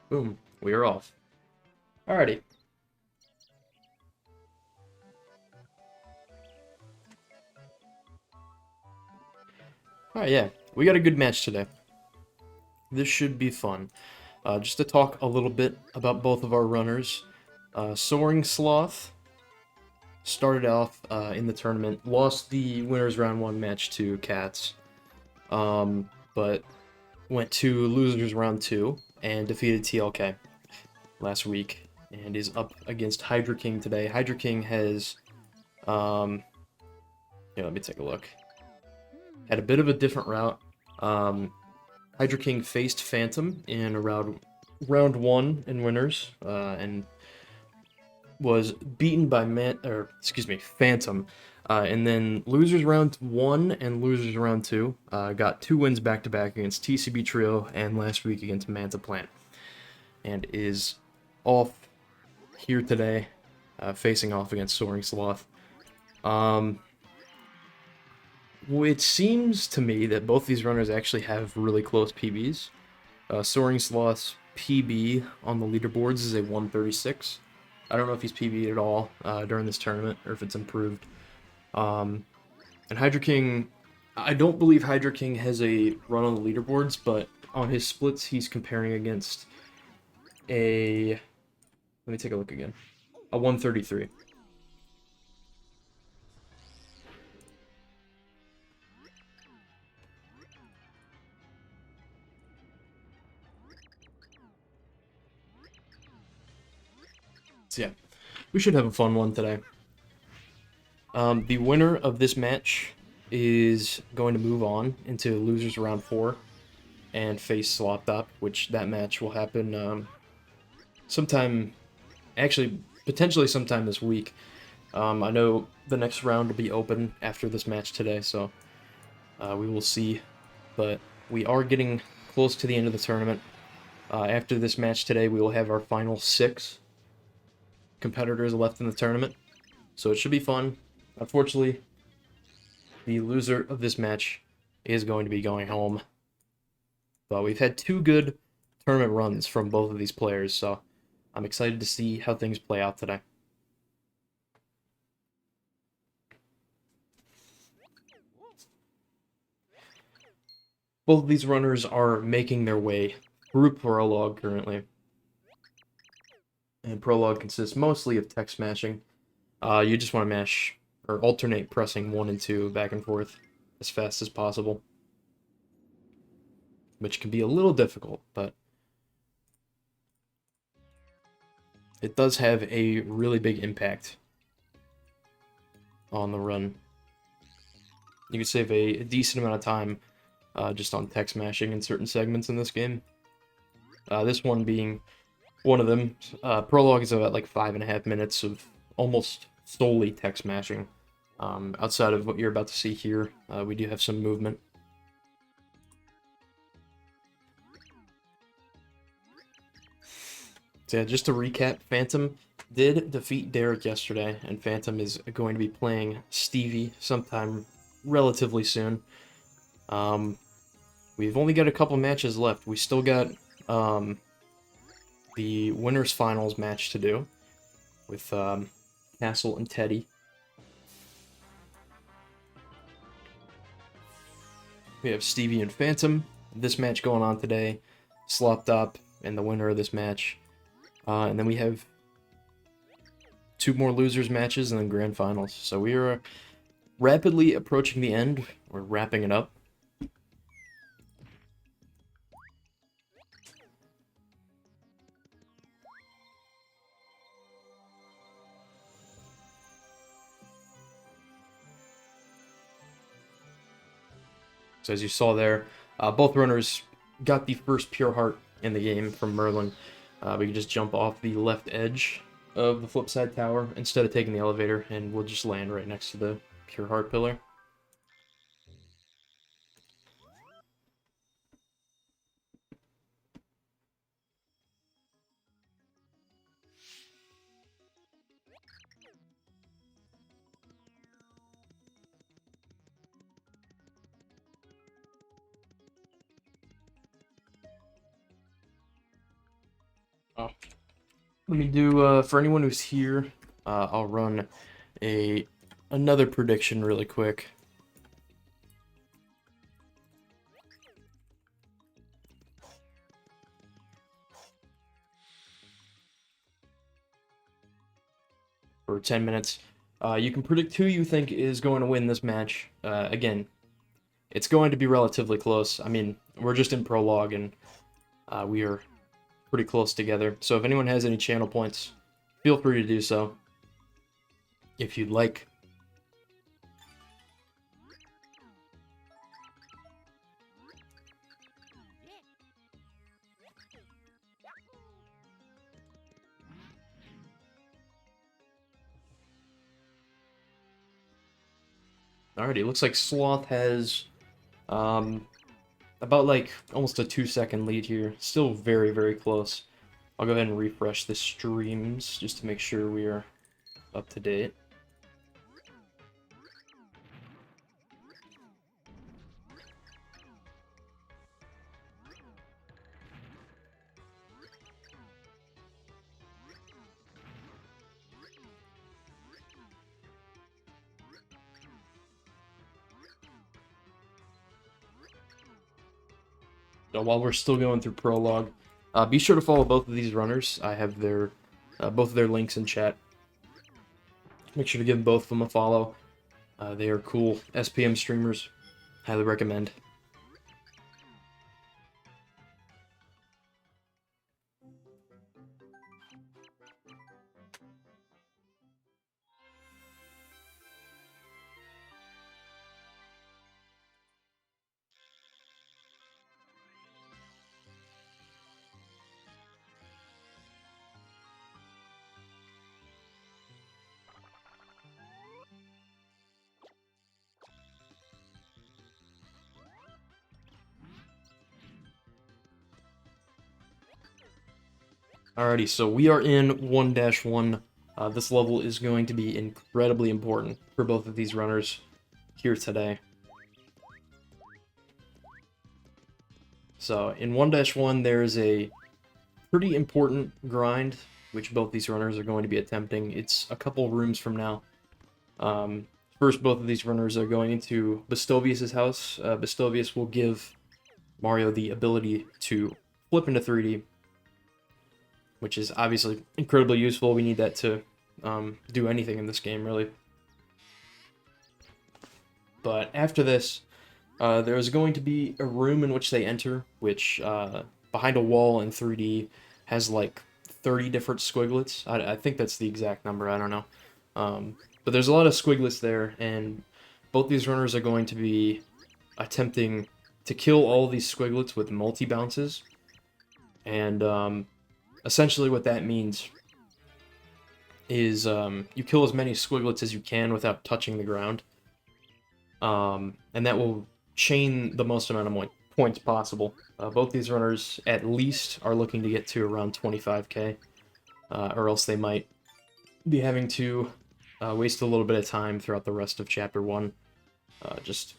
Boom, we are off. Alrighty. Alright, yeah, we got a good match today. This should be fun. Just to talk a little bit about both of our runners. Soaring Sloth started off in the tournament, lost the winners round 1 match to Cats, but went to losers round 2 and defeated TLK last week, and is up against hydraking today. hydraking has, yeah, let me take a look. Had a bit of a different route. hydraking faced Phantom in round 1 in winners, and was beaten by Phantom. And then losers round 1 and losers round 2 got 2 wins back to back against TCB Trio and last week against Manta Plant, and is off here today, facing off against Soaring Sloth. It seems to me that both these runners actually have really close PBs. Soaring Sloth's PB on the leaderboards is a 136. I don't know if he's PB'd at all during this tournament, or if it's improved. And hydraking, I don't believe hydraking has a run on the leaderboards, but on his splits, he's comparing against a... Let me take a look again. A 133. So yeah, we should have a fun one today. The winner of this match is going to move on into losers round 4 and face Sloth.Watch, which that match will happen sometime, actually, potentially sometime this week. I know the next round will be open after this match today, so we will see. But we are getting close to the end of the tournament. After this match today, we will have our final 6 competitors left in the tournament, so it should be fun. Unfortunately, the loser of this match is going to be going home. But we've had 2 good tournament runs from both of these players, so I'm excited to see how things play out today. Both of these runners are making their way through Prologue currently. And Prologue consists mostly of text mashing. You just want to mash, or alternate pressing 1 and 2 back and forth as fast as possible, which can be a little difficult, but it does have a really big impact on the run. You can save a decent amount of time just on text mashing in certain segments in this game. This one being one of them. Prologue is about like 5.5 minutes of almost solely text mashing. Outside of what you're about to see here, we do have some movement. So yeah, just to recap, Phantom did defeat Derek yesterday, and Phantom is going to be playing Stevie sometime relatively soon. We've only got a couple matches left. We still got the winners finals match to do with Castle and Teddy. We have Stevie and Phantom. This match going on today. Sloth.Up and the winner of this match. And then we have 2 more losers matches and then grand finals. So we are rapidly approaching the end. We're wrapping it up. So as you saw there, both runners got the first Pure Heart in the game from Merlin. We can just jump off the left edge of the flip side tower instead of taking the elevator, and we'll just land right next to the Pure Heart pillar. Oh. Let me do, for anyone who's here, I'll run another prediction really quick. For 10 minutes. You can predict who you think is going to win this match. Again, it's going to be relatively close. I mean, we're just in prologue, and we are pretty close together. So if anyone has any channel points, feel free to do so, if you'd like. Alrighty, it looks like Sloth has about like almost a 2-second lead here. Still very, very close. I'll go ahead and refresh the streams just to make sure we are up to date. While we're still going through prologue, be sure to follow both of these runners. I have their both of their links in chat. Make sure to give both of them a follow. They are cool SPM streamers. Highly recommend. Alrighty, so we are in 1-1. This level is going to be incredibly important for both of these runners here today. So in 1-1, there is a pretty important grind, which both these runners are going to be attempting. It's a couple rooms from now. First, both of these runners are going into Bestovius' house. Bestovius will give Mario the ability to flip into 3D, which is obviously incredibly useful. We need that to do anything in this game, really. But after this, there is going to be a room in which they enter, which behind a wall in 3D has like 30 different squiglets. I think that's the exact number, I don't know. But there's a lot of squiglets there, and both these runners are going to be attempting to kill all these squiglets with multi-bounces. And essentially what that means is you kill as many squiglets as you can without touching the ground. And that will chain the most amount of points possible. Both these runners at least are looking to get to around 25k, or else they might be having to waste a little bit of time throughout the rest of Chapter 1, just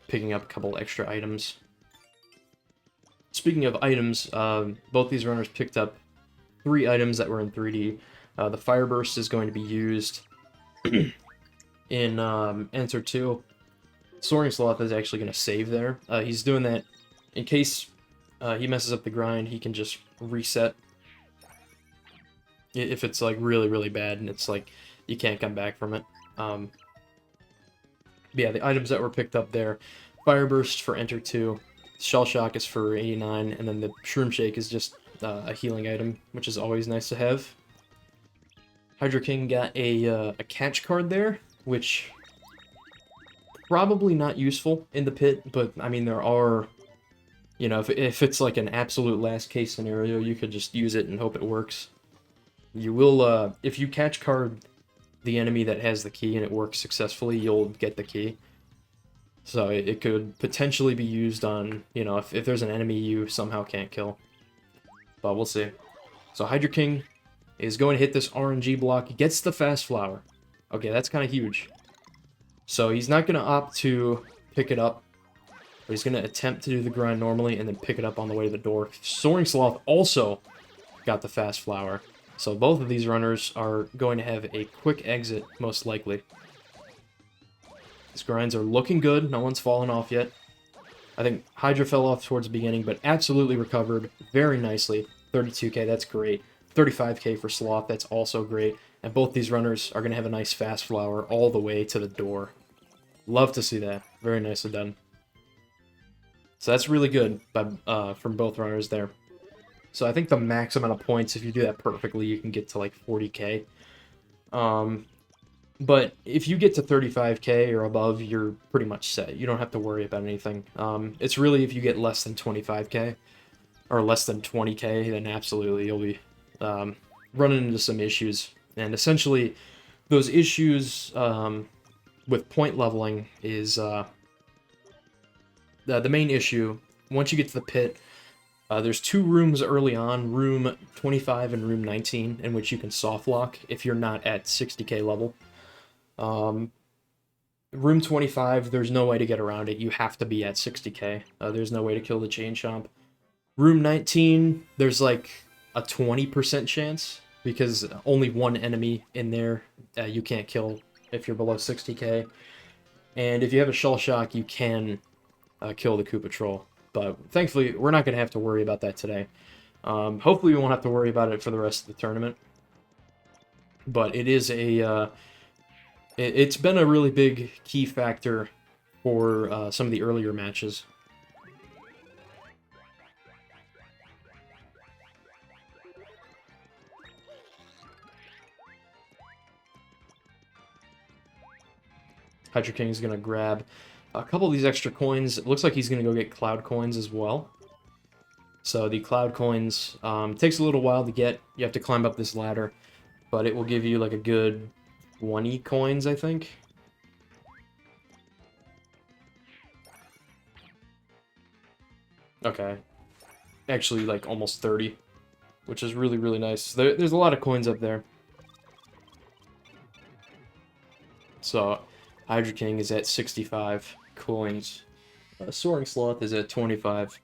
picking up a couple extra items. Speaking of items, both these runners picked up 3 items that were in 3D. The Fire Burst is going to be used in Enter 2. SoaringSloth is actually going to save there. He's doing that in case he messes up the grind. He can just reset if it's like really, really bad and it's like you can't come back from it. Yeah, the items that were picked up there: Fire Burst for Enter 2, Shell Shock is for 89, and then the Shroom Shake is just a healing item, which is always nice to have. hydraking got a catch card there, which probably not useful in the pit, but I mean there are, you know, if it's like an absolute last case scenario, you could just use it and hope it works. You will, if you catch card the enemy that has the key and it works successfully, you'll get the key. So it could potentially be used on, you know, if there's an enemy you somehow can't kill. But we'll see. So hydraking is going to hit this RNG block. He gets the Fast Flower. Okay, that's kind of huge. So he's not going to opt to pick it up, but he's going to attempt to do the grind normally and then pick it up on the way to the door. SoaringSloth also got the fast flower. So both of these runners are going to have a quick exit, most likely. These grinds are looking good. No one's fallen off yet. I think Hydra fell off towards the beginning, but absolutely recovered very nicely. 32k, that's great. 35k for Sloth, that's also great. And both these runners are going to have a nice fast flower all the way to the door. Love to see that. Very nicely done. So that's really good by, from both runners there. So I think the max amount of points, if you do that perfectly, you can get to like 40k. But if you get to 35k or above, you're pretty much set. You don't have to worry about anything. It's really if you get less than 25k or less than 20k, then absolutely you'll be running into some issues. And essentially, those issues with point leveling is the main issue. Once you get to the pit, there's 2 rooms early on, room 25 and room 19, in which you can soft lock if you're not at 60k level. Room 25, there's no way to get around it. You have to be at 60k. There's no way to kill the chain chomp. Room 19, there's like a 20% chance, because only one enemy in there you can't kill if you're below 60k. And if you have a shell shock, you can kill the Koopa Troll. But thankfully, we're not going to have to worry about that today. Hopefully, we won't have to worry about it for the rest of the tournament. But it is a... it's been a really big key factor for some of the earlier matches. Hydraking is going to grab a couple of these extra coins. It looks like he's going to go get cloud coins as well. So the cloud coins takes a little while to get. You have to climb up this ladder, but it will give you like a good 20 coins, I think. Okay. Actually, like almost 30, which is really, really nice. There's a lot of coins up there. So, Hydraking is at 65 coins. Soaring Sloth is at 25.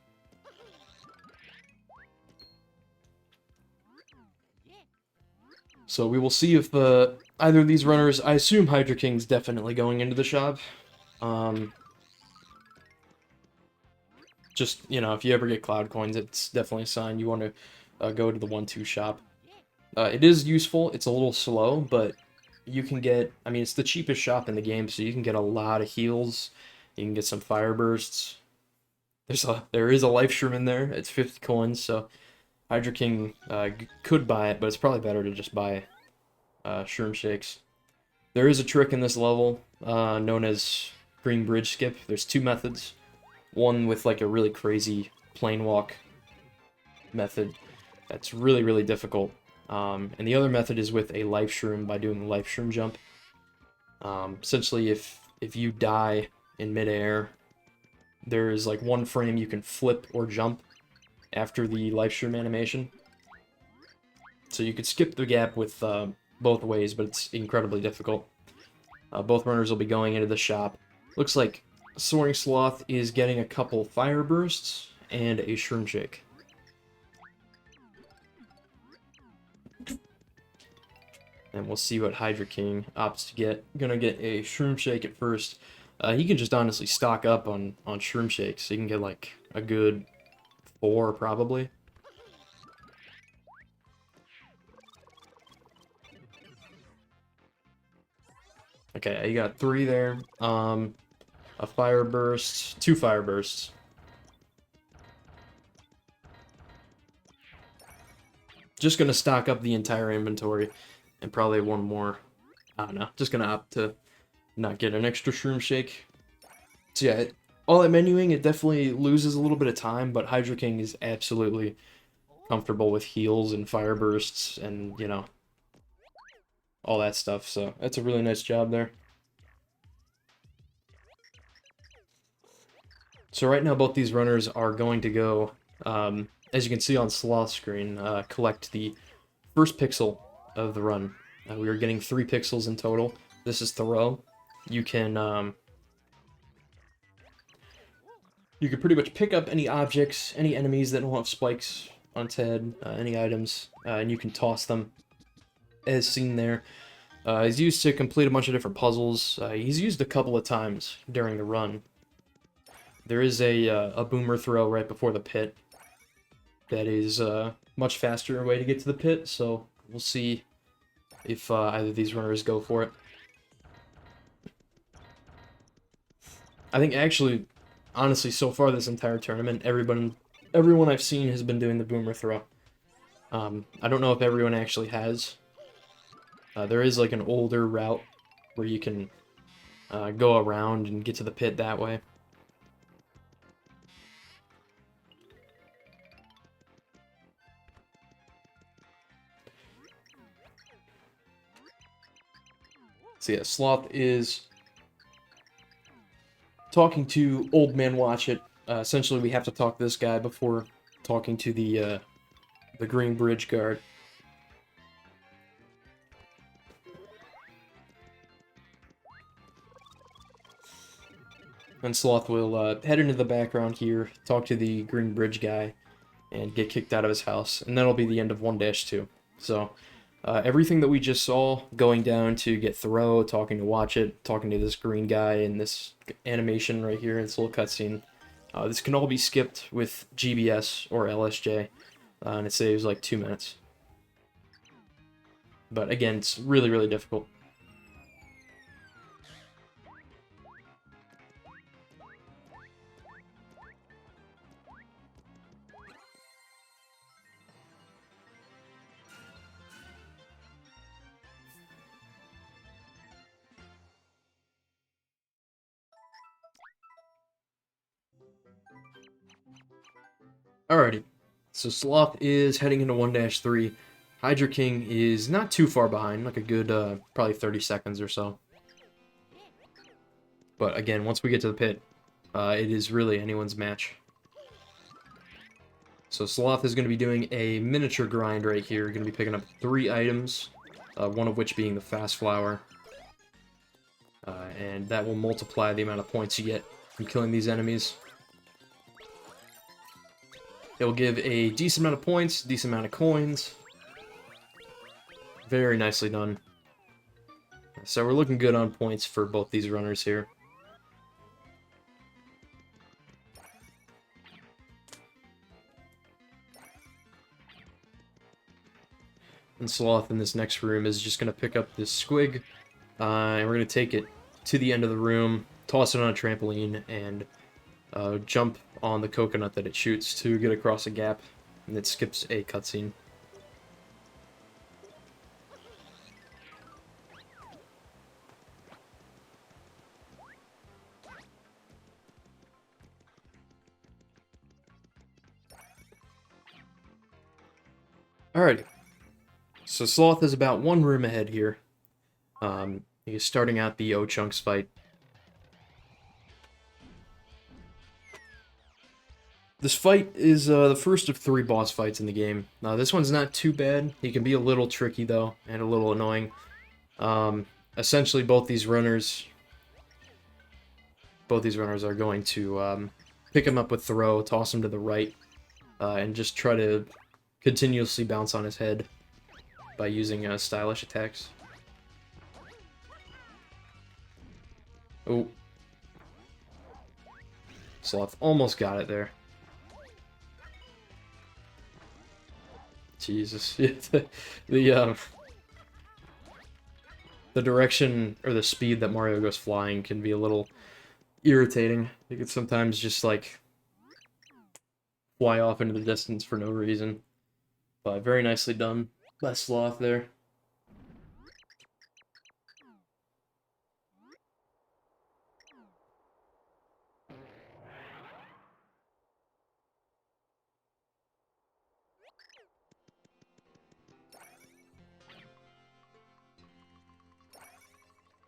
So we will see if either of these runners... I assume Hydraking's definitely going into the shop. Just, you know, if you ever get cloud coins, it's definitely a sign you want to go to the 1-2 shop. It is useful. It's a little slow, but you can get... I mean, it's the cheapest shop in the game, so you can get a lot of heals. You can get some fire bursts. There is a life shroom in there. It's 50 coins, so Hydraking could buy it, but it's probably better to just buy shroom shakes. There is a trick in this level known as green bridge skip. There's 2 methods. One with like a really crazy plane walk method that's really, really difficult. And the other method is with a life shroom by doing the life shroom jump. Essentially, if you die in midair, there is like 1 frame you can flip or jump after the life shroom animation. So you could skip the gap with both ways, but it's incredibly difficult. Both runners will be going into the shop. Looks like Soaring Sloth is getting a couple fire bursts and a shroom shake. And we'll see what Hydraking opts to get. Gonna get a shroom shake at first. He can just honestly stock up on shroom shakes. He can get like a good 4 probably. Okay, you got 3 there. A fire burst, 2 fire bursts. Just gonna stock up the entire inventory, and probably 1 more. I don't know. Just gonna opt to not get an extra shroom shake. So yeah, all that menuing, it definitely loses a little bit of time, but Hydraking is absolutely comfortable with heals and fire bursts and, you know, all that stuff. So that's a really nice job there. So right now, both these runners are going to go, as you can see on Sloth's screen, collect the first pixel of the run. We are getting 3 pixels in total. This is throw. You can pretty much pick up any objects, any enemies that don't have spikes on Ted, any items, and you can toss them, as seen there. He's used to complete a bunch of different puzzles. He's used a couple of times during the run. There is a boomer throw right before the pit that is a much faster way to get to the pit, so we'll see if either of these runners go for it. I think actually, honestly, so far this entire tournament, everyone I've seen has been doing the boomer throw. I don't know if everyone actually has. There is like an older route where you can go around and get to the pit that way. So yeah, Sloth is talking to Old Man Watch It. Essentially, we have to talk to this guy before talking to the Green Bridge guard. And Sloth will head into the background here, talk to the Green Bridge guy, and get kicked out of his house. And that'll be the end of 1-2. So, everything that we just saw, going down to get Thoreau, talking to Watch It, talking to this green guy, and this animation right here, this little cutscene, this can all be skipped with GBS or LSJ, and it saves like 2 minutes. But again, it's really, really difficult. Alrighty, so Sloth is heading into 1-3. Hydraking is not too far behind, like a good, probably 30 seconds or so. But again, once we get to the pit, it is really anyone's match. So Sloth is going to be doing a miniature grind right here, going to be picking up 3 items, one of which being the fast flower. And that will multiply the amount of points you get from killing these enemies. It will give a decent amount of points, decent amount of coins. Very nicely done. So we're looking good on points for both these runners here. And Sloth in this next room is just going to pick up this squig, and we're going to take it to the end of the room, toss it on a trampoline, and jump on the coconut that it shoots to get across a gap, and it skips a cutscene. Alrighty. So Sloth is about 1 room ahead here. He's starting out the O-Chunks fight. This fight is the first of 3 boss fights in the game. This one's not too bad. He can be a little tricky, though, and a little annoying. Essentially, both these runners are going to pick him up with Throw, toss him to the right, and just try to continuously bounce on his head by using stylish attacks. Oh. Sloth almost got it there. Jesus. The direction or the speed that Mario goes flying can be a little irritating. You could sometimes just, like, fly off into the distance for no reason. But very nicely done by Sloth there.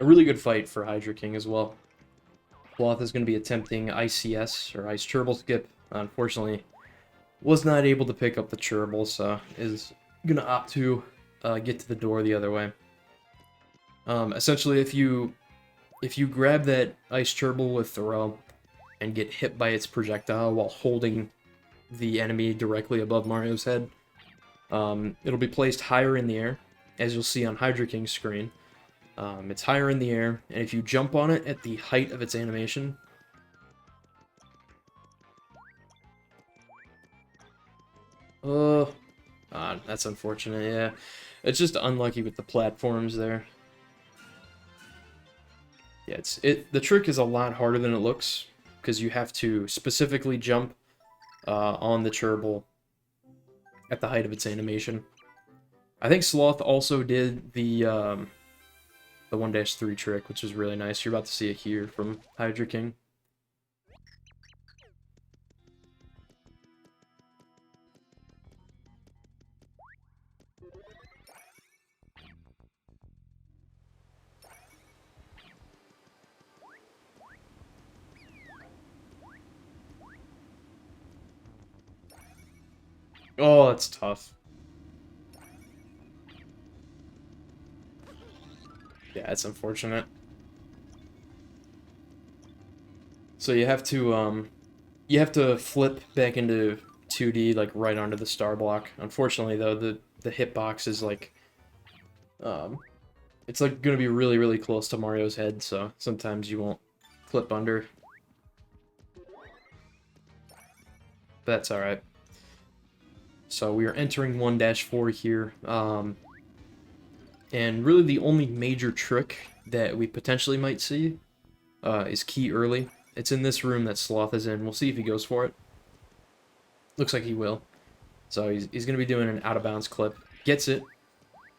A really good fight for hydraking as well. Sloth is going to be attempting ICS, or Ice Turbo Skip. Unfortunately, was not able to pick up the Churble, so is going to opt to get to the door the other way. Essentially, if you grab that Ice Churble with Throw and get hit by its projectile while holding the enemy directly above Mario's head. It'll be placed higher in the air, as you'll see on Hydraking's screen. It's higher in the air, and if you jump on it at the height of its animation... that's unfortunate, yeah. It's just unlucky with the platforms there. Yeah, the trick is a lot harder than it looks, because you have to specifically jump on the gerbil at the height of its animation. I think Sloth also did the 1-3 trick, which is really nice. You're about to see it here from hydraking. Oh, that's tough. Yeah, it's unfortunate. So you have to flip back into 2D, like right onto the star block. Unfortunately, though, the hitbox is like, it's like gonna be really, really close to Mario's head, so sometimes you won't clip under. But that's alright. So we are entering 1-4 here, and really the only major trick that we potentially might see is key early. It's in this room that Sloth is in. We'll see if he goes for it. Looks like he will. So he's going to be doing an out-of-bounds clip. Gets it.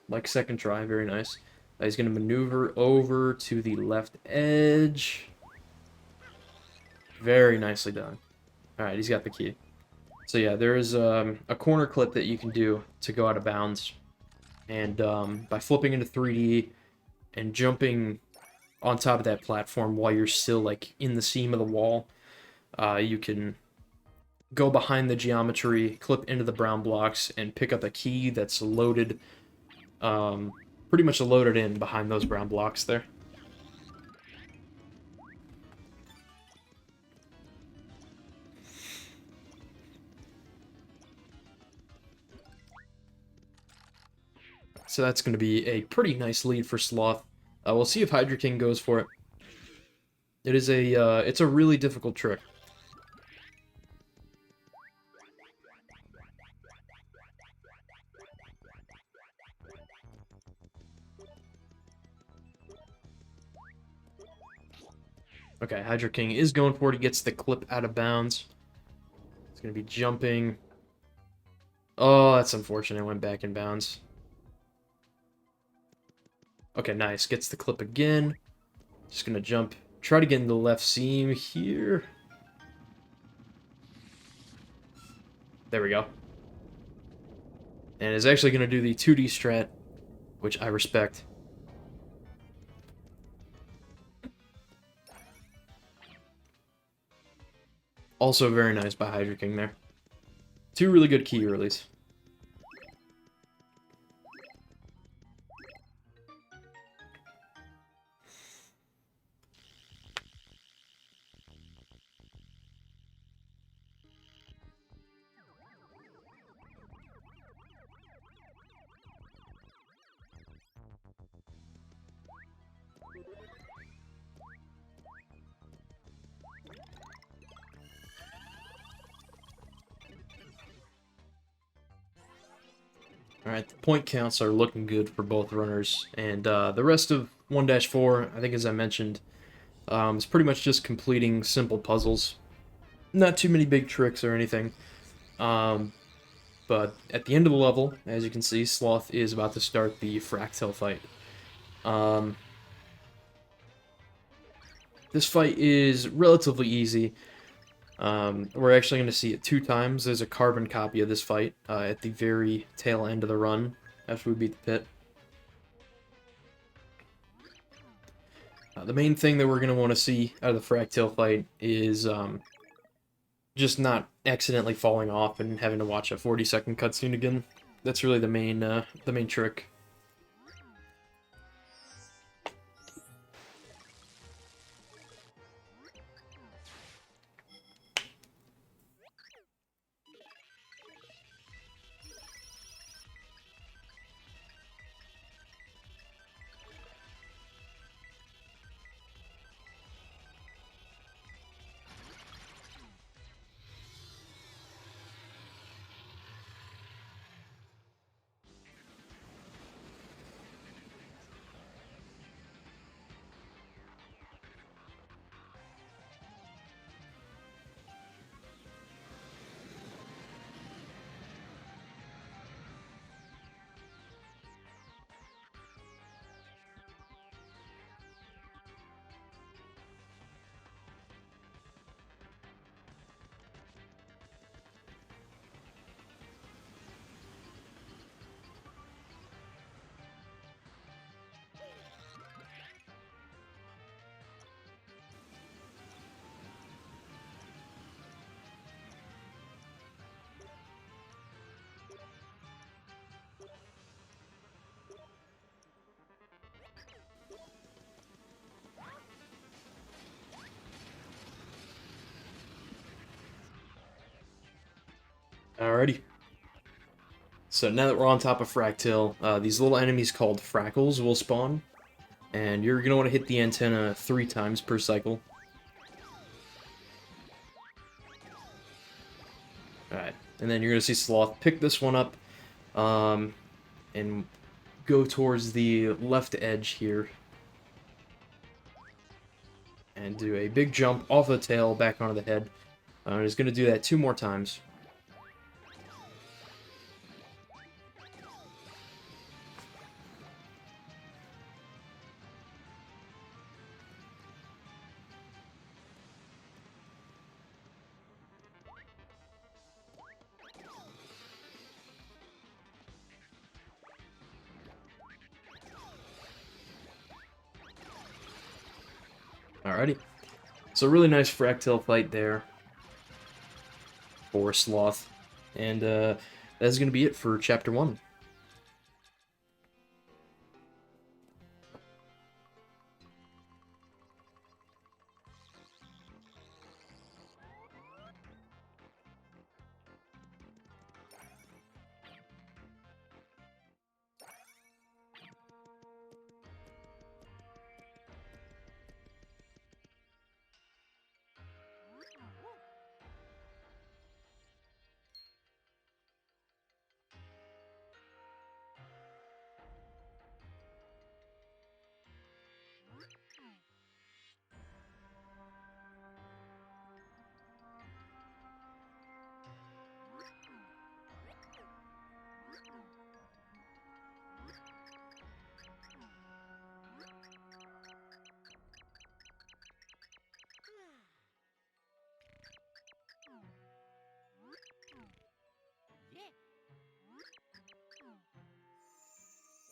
Like second try. Very nice. He's going to maneuver over to the left edge. Very nicely done. Alright, he's got the key. So yeah, there is a corner clip that you can do to go out of bounds. And by flipping into 3D and jumping on top of that platform while you're still like in the seam of the wall, you can go behind the geometry, clip into the brown blocks, and pick up a key that's loaded, pretty much loaded in behind those brown blocks there. So that's going to be a pretty nice lead for Sloth. We'll see if hydraking goes for it. It's a really difficult trick. Okay, hydraking is going for it. He gets the clip out of bounds. It's going to be jumping. Oh, that's unfortunate. It went back in bounds. Okay, nice. Gets the clip again. Just going to jump. Try to get in the left seam here. There we go. And is actually going to do the 2D strat, which I respect. Also very nice by hydraking there. Two really good key earlies. Alright, the point counts are looking good for both runners, and the rest of 1-4, I think as I mentioned, is pretty much just completing simple puzzles. Not too many big tricks or anything. But at the end of the level, as you can see, Sloth is about to start the fractal fight. This fight is relatively easy. We're actually going to see it 2 times. There's a carbon copy of this fight at the very tail end of the run, after we beat the pit. The main thing that we're going to want to see out of the fractal fight is just not accidentally falling off and having to watch a 40-second cutscene again. That's really the main trick. Alrighty. So now that we're on top of Fractal, these little enemies called Frackles will spawn, and you're going to want to hit the antenna 3 times per cycle. Alright, and then you're going to see Sloth pick this one up, and go towards the left edge here, and do a big jump off the tail back onto the head. And he's going to do that 2 more times. Alrighty. So really nice Fractal fight there for Sloth. And that's going to be it for Chapter 1.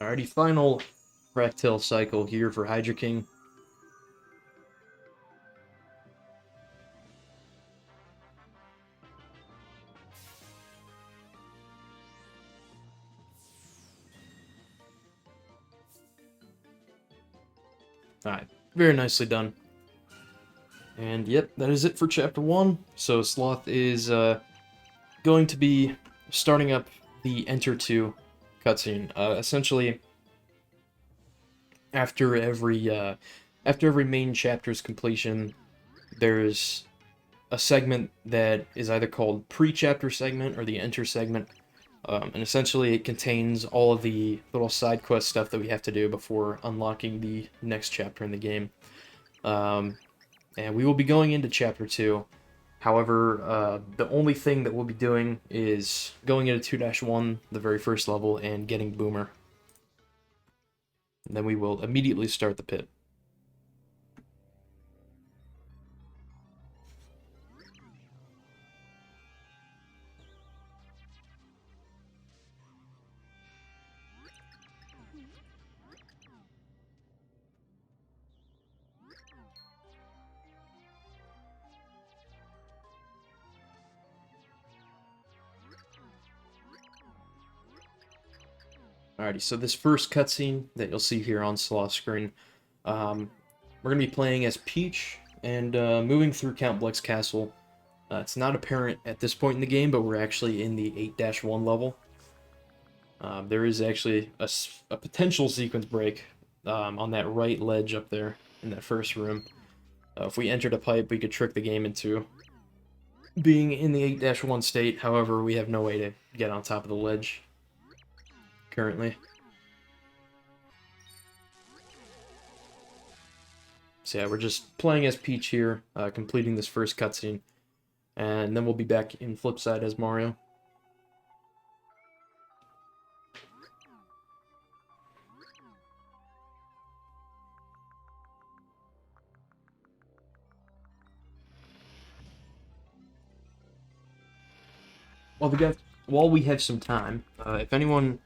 Alrighty, final Fractal cycle here for hydraking. Alright, very nicely done. And yep, that is it for Chapter 1. So Sloth is going to be starting up the Enter 2 cutscene. Essentially, after every main chapter's completion, there's a segment that is either called pre-chapter segment or the Enter segment. And essentially it contains all of the little side quest stuff that we have to do before unlocking the next chapter in the game. And we will be going into Chapter 2. However, the only thing that we'll be doing is going into 2-1, the very first level, and getting Boomer. And then we will immediately start the pit. Alrighty, so this first cutscene that you'll see here on Sloth's screen, we're going to be playing as Peach and moving through Count Bleck's castle. It's not apparent at this point in the game, but we're actually in the 8-1 level. There is actually a potential sequence break on that right ledge up there in that first room. If we entered a pipe, we could trick the game into being in the 8-1 state. However, we have no way to get on top of the ledge currently. So yeah, we're just playing as Peach here, completing this first cutscene, and then we'll be back in Flipside as Mario. While we have some time, if anyone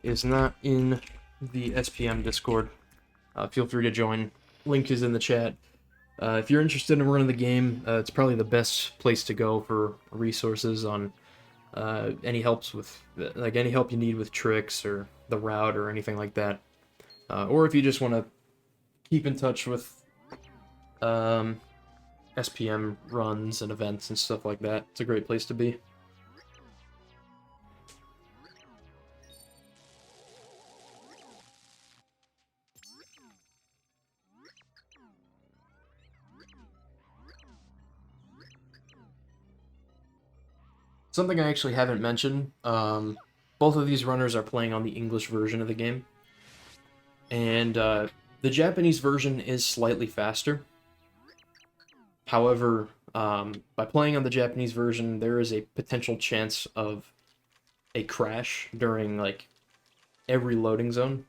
is not in the SPM Discord, feel free to join. Link is in the chat. If you're interested in running the game, it's probably the best place to go for resources on any helps with, like, any help you need with tricks or the route or anything like that. Or if you just want to keep in touch with SPM runs and events and stuff like that, it's a great place to be. something I actually haven't mentioned, both of these runners are playing on the English version of the game, and the Japanese version is slightly faster. However, by playing on the Japanese version, there is a potential chance of a crash during, like, every loading zone.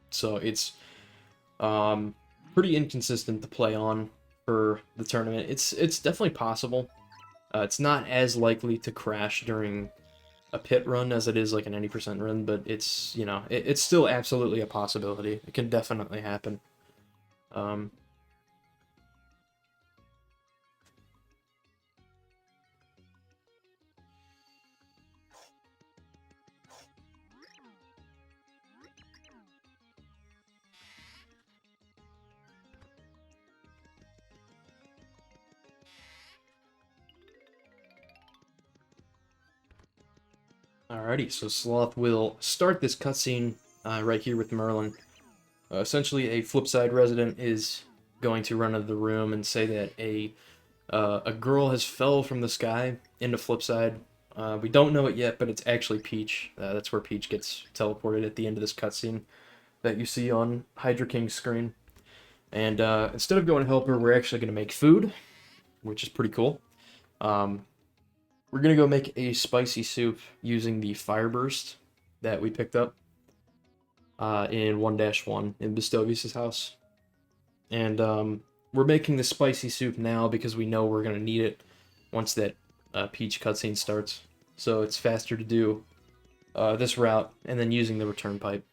So it's pretty inconsistent to play on for the tournament. It's definitely possible. It's not as likely to crash during a pit run as it is like an 80% run, but it's, you know, it's still absolutely a possibility. It can definitely happen. Um, Alrighty, so Sloth will start this cutscene right here with Merlin. Essentially, a Flipside resident is going to run into the room and say that a girl has fell from the sky into Flipside. We don't know it yet, but it's actually Peach. That's where Peach gets teleported at the end of this cutscene that you see on hydraking's screen. And instead of going to help her, we're actually going to make food, which is pretty cool. We're going to go make a spicy soup using the Fire Burst that we picked up in 1-1 in Bestovius' house. And we're making the spicy soup now because we know we're going to need it once that Peach cutscene starts. So it's faster to do this route and then using the return pipe.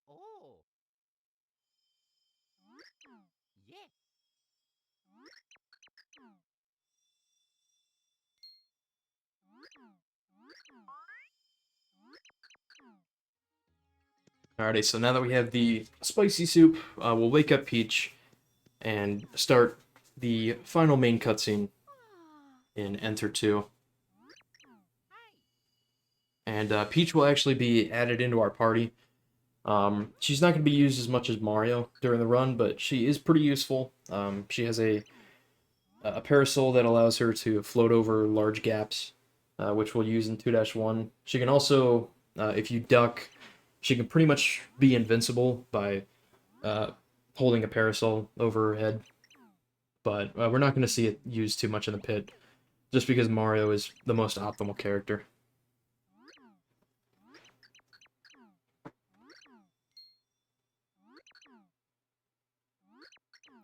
Oh, yeah. Alrighty, so now that we have the spicy soup, we'll wake up Peach and start the final main cutscene in Enter 2. And Peach will actually be added into our party. She's not going to be used as much as Mario during the run, but she is pretty useful. She has a parasol that allows her to float over large gaps, which we'll use in 2-1. She can also, if you duck, she can pretty much be invincible by holding a parasol over her head. But we're not going to see it used too much in the pit, just because Mario is the most optimal character.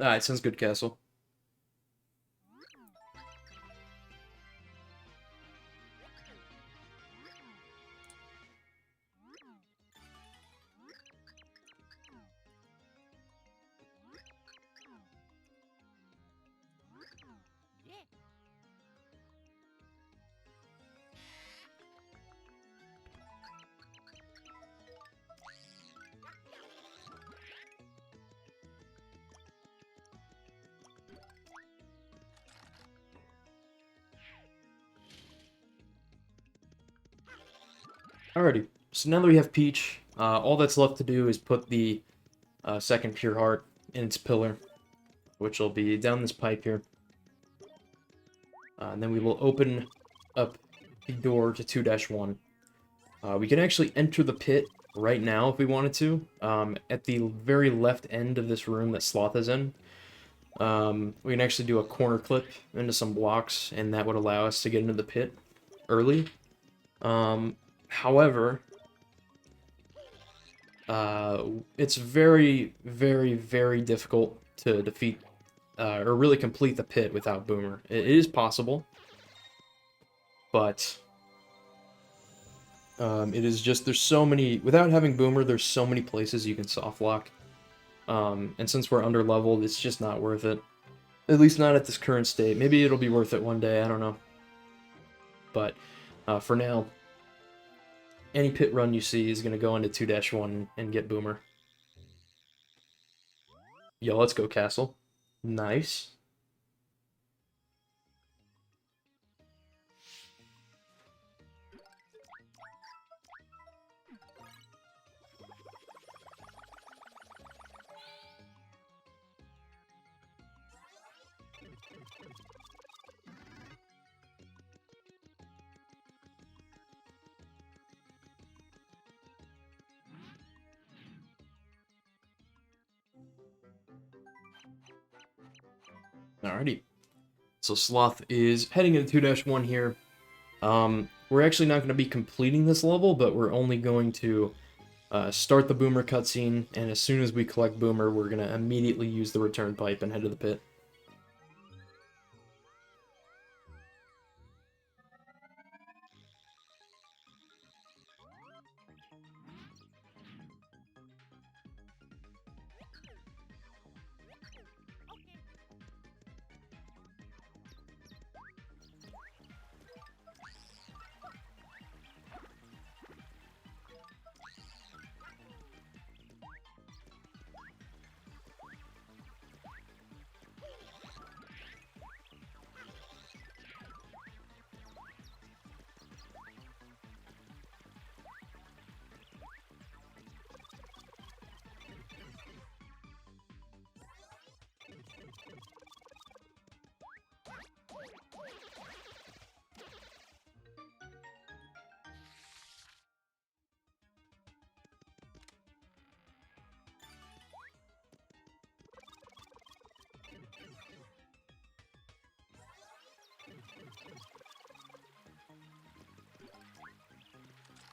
Alright, sounds good, Castle. Yeah. Alrighty, so now that we have Peach, all that's left to do is put the second Pure Heart in its pillar, which will be down this pipe here. And then we will open up the door to 2-1. We can actually enter the pit right now if we wanted to, at the very left end of this room that Sloth is in. We can actually do a corner clip into some blocks, and that would allow us to get into the pit early. However, It's very, very, very difficult to defeat or really complete the pit without Boomer. It is possible, but it is just, there's so many, without having Boomer, there's so many places you can soft lock. And since we're under leveled, it's just not worth it. At least not at this current state. Maybe it'll be worth it one day, I don't know. But for now, any pit run you see is going to go into 2-1 and get Boomer. Yo, let's go, Castle. Nice. Alrighty. So Sloth is heading into 2-1 here. We're actually not going to be completing this level, but we're only going to start the Boomer cutscene, and as soon as we collect Boomer, we're going to immediately use the return pipe and head to the pit.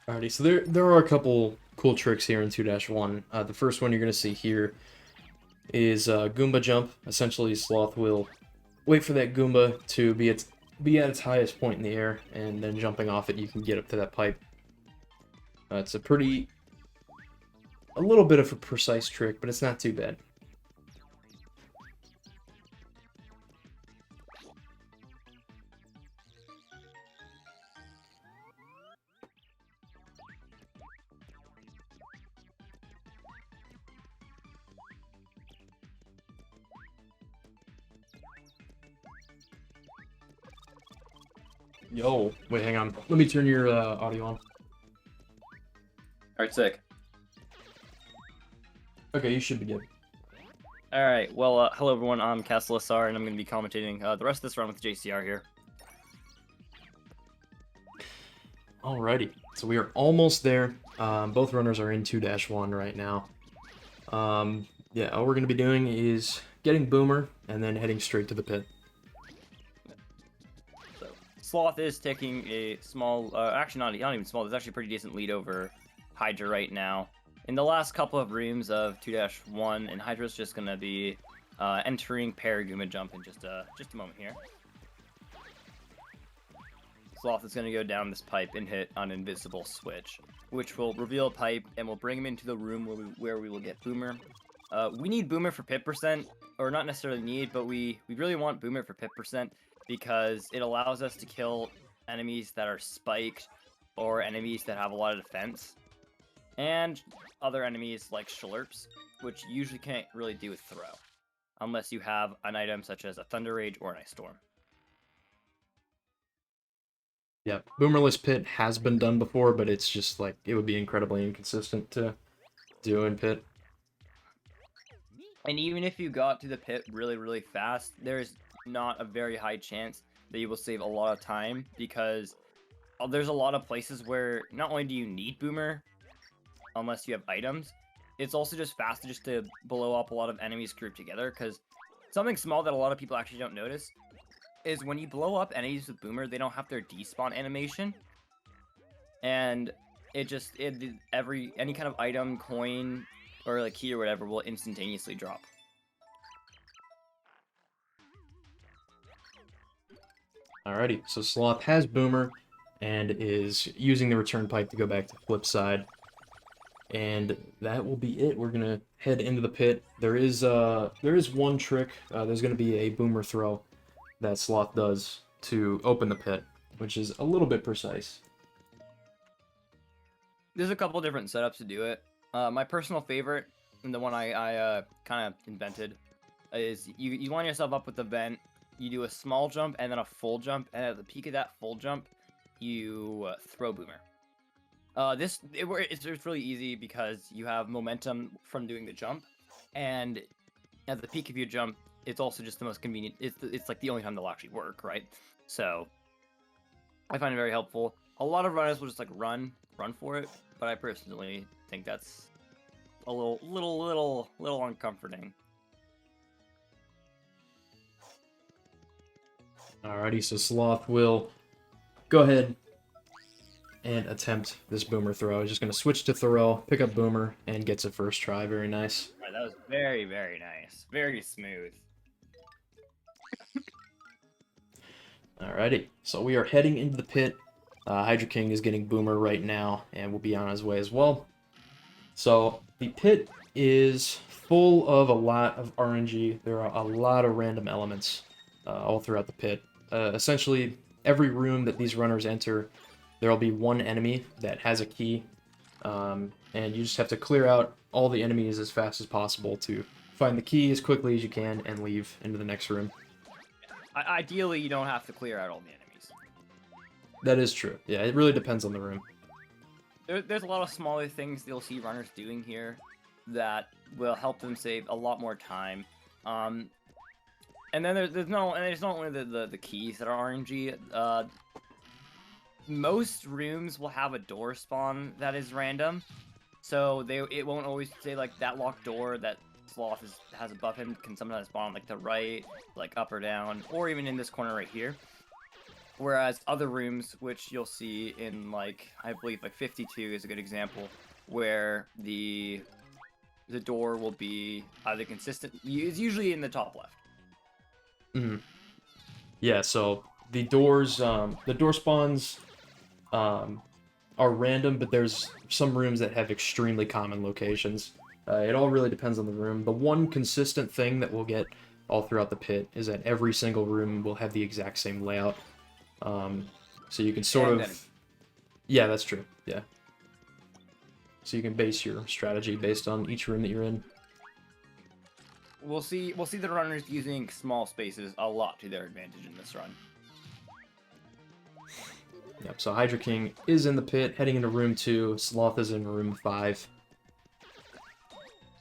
Alrighty, so there are a couple cool tricks here in 2-1. The first one you're going to see here is Goomba Jump. Essentially, Sloth will wait for that Goomba to be at its highest point in the air, and then jumping off it, you can get up to that pipe. It's a little bit of a precise trick, but it's not too bad. Yo, wait, hang on. Let me turn your audio on. Alright, sick. Okay, you should be good. Alright, well, hello everyone, I'm Castle SR, and I'm going to be commentating the rest of this run with JCR here. Alrighty, so we are almost there. Both runners are in 2-1 right now. Yeah, all we're going to be doing is getting Boomer, and then heading straight to the pit. So, Sloth is taking a small, actually not even small, there's actually a pretty decent lead over Hydra right now. In the last couple of rooms of 2-1, and Hydra's just going to be entering Paragooma Jump in just a moment here. Sloth is going to go down this pipe and hit an invisible switch, which will reveal a pipe and will bring him into the room where we will get Boomer. We need Boomer for pit percent, or not necessarily need, but we really want Boomer for pit percent because it allows us to kill enemies that are spiked or enemies that have a lot of defense, and other enemies like Schlurps, which you usually can't really do with throw, unless you have an item such as a Thunder Rage or an Ice Storm. Yeah, Boomerless Pit has been done before, but it's just like, it would be incredibly inconsistent to do in Pit. And even if you got to the pit really, really fast, there's not a very high chance that you will save a lot of time, because there's a lot of places where not only do you need Boomer, unless you have items, it's also just faster just to blow up a lot of enemies grouped together, because something small that a lot of people actually don't notice is when you blow up enemies with Boomer, they don't have their despawn animation. And any kind of item, coin, or like key or whatever will instantaneously drop. Alrighty, so Sloth has Boomer and is using the return pipe to go back to flip side. And that will be it. We're gonna head into the pit. There is one trick. There's gonna be a Boomer throw that Sloth does to open the pit, which is a little bit precise. There's a couple different setups to do it. My personal favorite, and the one I kind of invented, is you line yourself up with the vent. You do a small jump and then a full jump, and at the peak of that full jump, you throw Boomer. It's really easy because you have momentum from doing the jump, and at the peak of your jump, it's also just the most convenient. It's like the only time they'll actually work, right? So I find it very helpful. A lot of runners will just like run for it, but I personally think that's a little uncomforting. Alrighty, so Sloth will go ahead and attempt this Boomer throw. He's just going to switch to throw, pick up Boomer, and gets a first try. Very nice. Right, that was very, very nice. Very smooth. Alrighty, so we are heading into the pit. hydraking is getting Boomer right now, and will be on his way as well. So the pit is full of a lot of RNG. There are a lot of random elements all throughout the pit. Essentially, every room that these runners enter, there will be one enemy that has a key, and you just have to clear out all the enemies as fast as possible to find the key as quickly as you can and leave into the next room. Ideally, you don't have to clear out all the enemies. That is true. Yeah, it really depends on the room. There's a lot of smaller things you'll see runners doing here that will help them save a lot more time. And then there's not only the keys that are RNG. Most rooms will have a door spawn that is random, so it won't always say like that locked door that Sloth has above him can sometimes spawn on like the right, like up or down, or even in this corner right here. Whereas other rooms, which you'll see in like I believe like 52 is a good example, where the door will be either consistent. It's usually in the top left. Mm-hmm. Yeah, so the door spawns are random, but there's some rooms that have extremely common locations. It all really depends on the room. The one consistent thing that we'll get all throughout the pit is that every single room will have the exact same layout. So you can sort of... Yeah, that's true. Yeah. So you can base your strategy based on each room that you're in. We'll see the runners using small spaces a lot to their advantage in this run. Yep, so hydraking is in the pit, heading into room 2. Sloth is in room 5.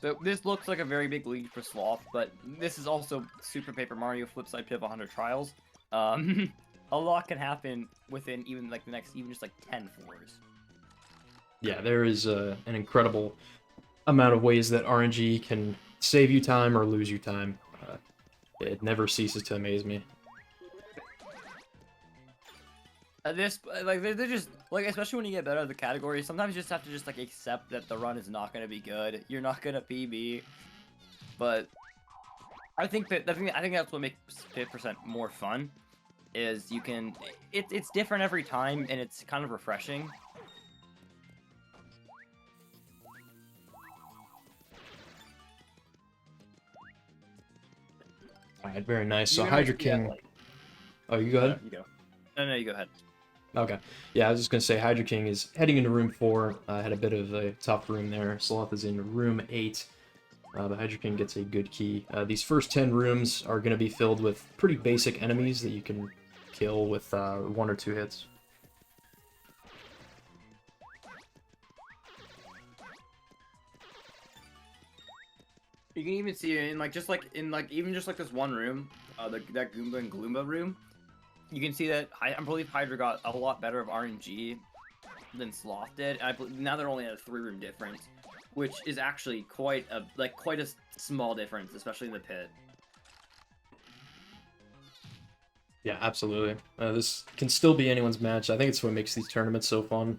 So this looks like a very big lead for Sloth, but this is also Super Paper Mario Flipside Pit of 100 Trials. A lot can happen within even like the next, even just like 10 floors. Yeah, there is an incredible amount of ways that RNG can save you time or lose you time. It never ceases to amaze me. They're just like, especially when you get better at the category, sometimes you just have to just like accept that the run is not gonna be good. You're not gonna PB, but I think that's what makes 50% more fun. Is you can it's different every time and it's kind of refreshing. Alright, very nice. So hydraking... Oh, you go ahead? You go. No, you go ahead. Okay. Yeah, I was just going to say hydraking is heading into room 4. Had a bit of a tough room there. Sloth is in room 8. But hydraking gets a good key. These first 10 rooms are going to be filled with pretty basic enemies that you can kill with 1 or 2 hits. You can even see it in even just this one room, that Goomba and Gloomba room. You can see that I believe Hydra got a lot better of RNG than Sloth did. And I believe now they're only at a 3-room difference, which is actually quite a small difference, especially in the pit. Yeah, absolutely. This can still be anyone's match. I think it's what makes these tournaments so fun.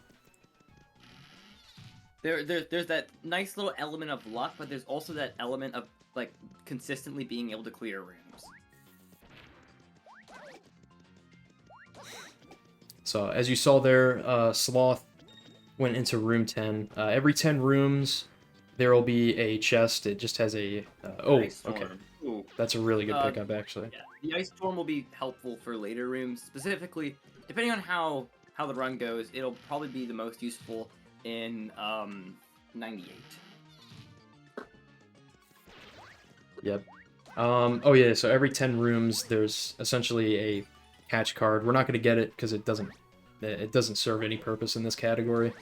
There's that nice little element of luck, but there's also that element of like consistently being able to clear rooms. So as you saw there, Sloth went into room 10. Every 10 rooms, there will be a chest. It just has a... oh, Ice storm. okay. Ooh. That's a really good pickup, actually. Yeah, the ice storm will be helpful for later rooms. Specifically, depending on how the run goes, it'll probably be the most useful in 98. Yep. Oh yeah, so every 10 rooms, there's essentially a catch card. We're not going to get it because it doesn't serve any purpose in this category.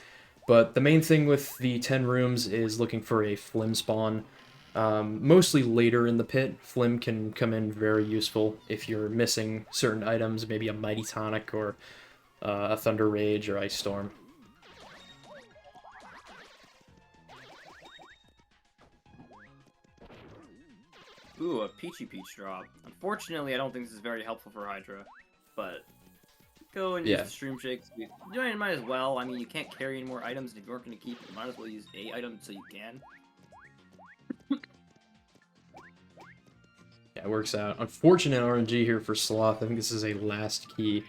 But the main thing with the 10 rooms is looking for a Flim spawn. Mostly later in the pit, Flim can come in very useful if you're missing certain items, maybe a Mighty Tonic or a Thunder Rage or Ice Storm. Ooh, a Peachy Peach drop. Unfortunately, I don't think this is very helpful for Hydra, but go and use the Stream Shakes. You might as well. I mean, you can't carry any more items, and if you aren't going to keep it, you might as well use a item so you can. Yeah, it works out. Unfortunate RNG here for Sloth. I think this is a last key.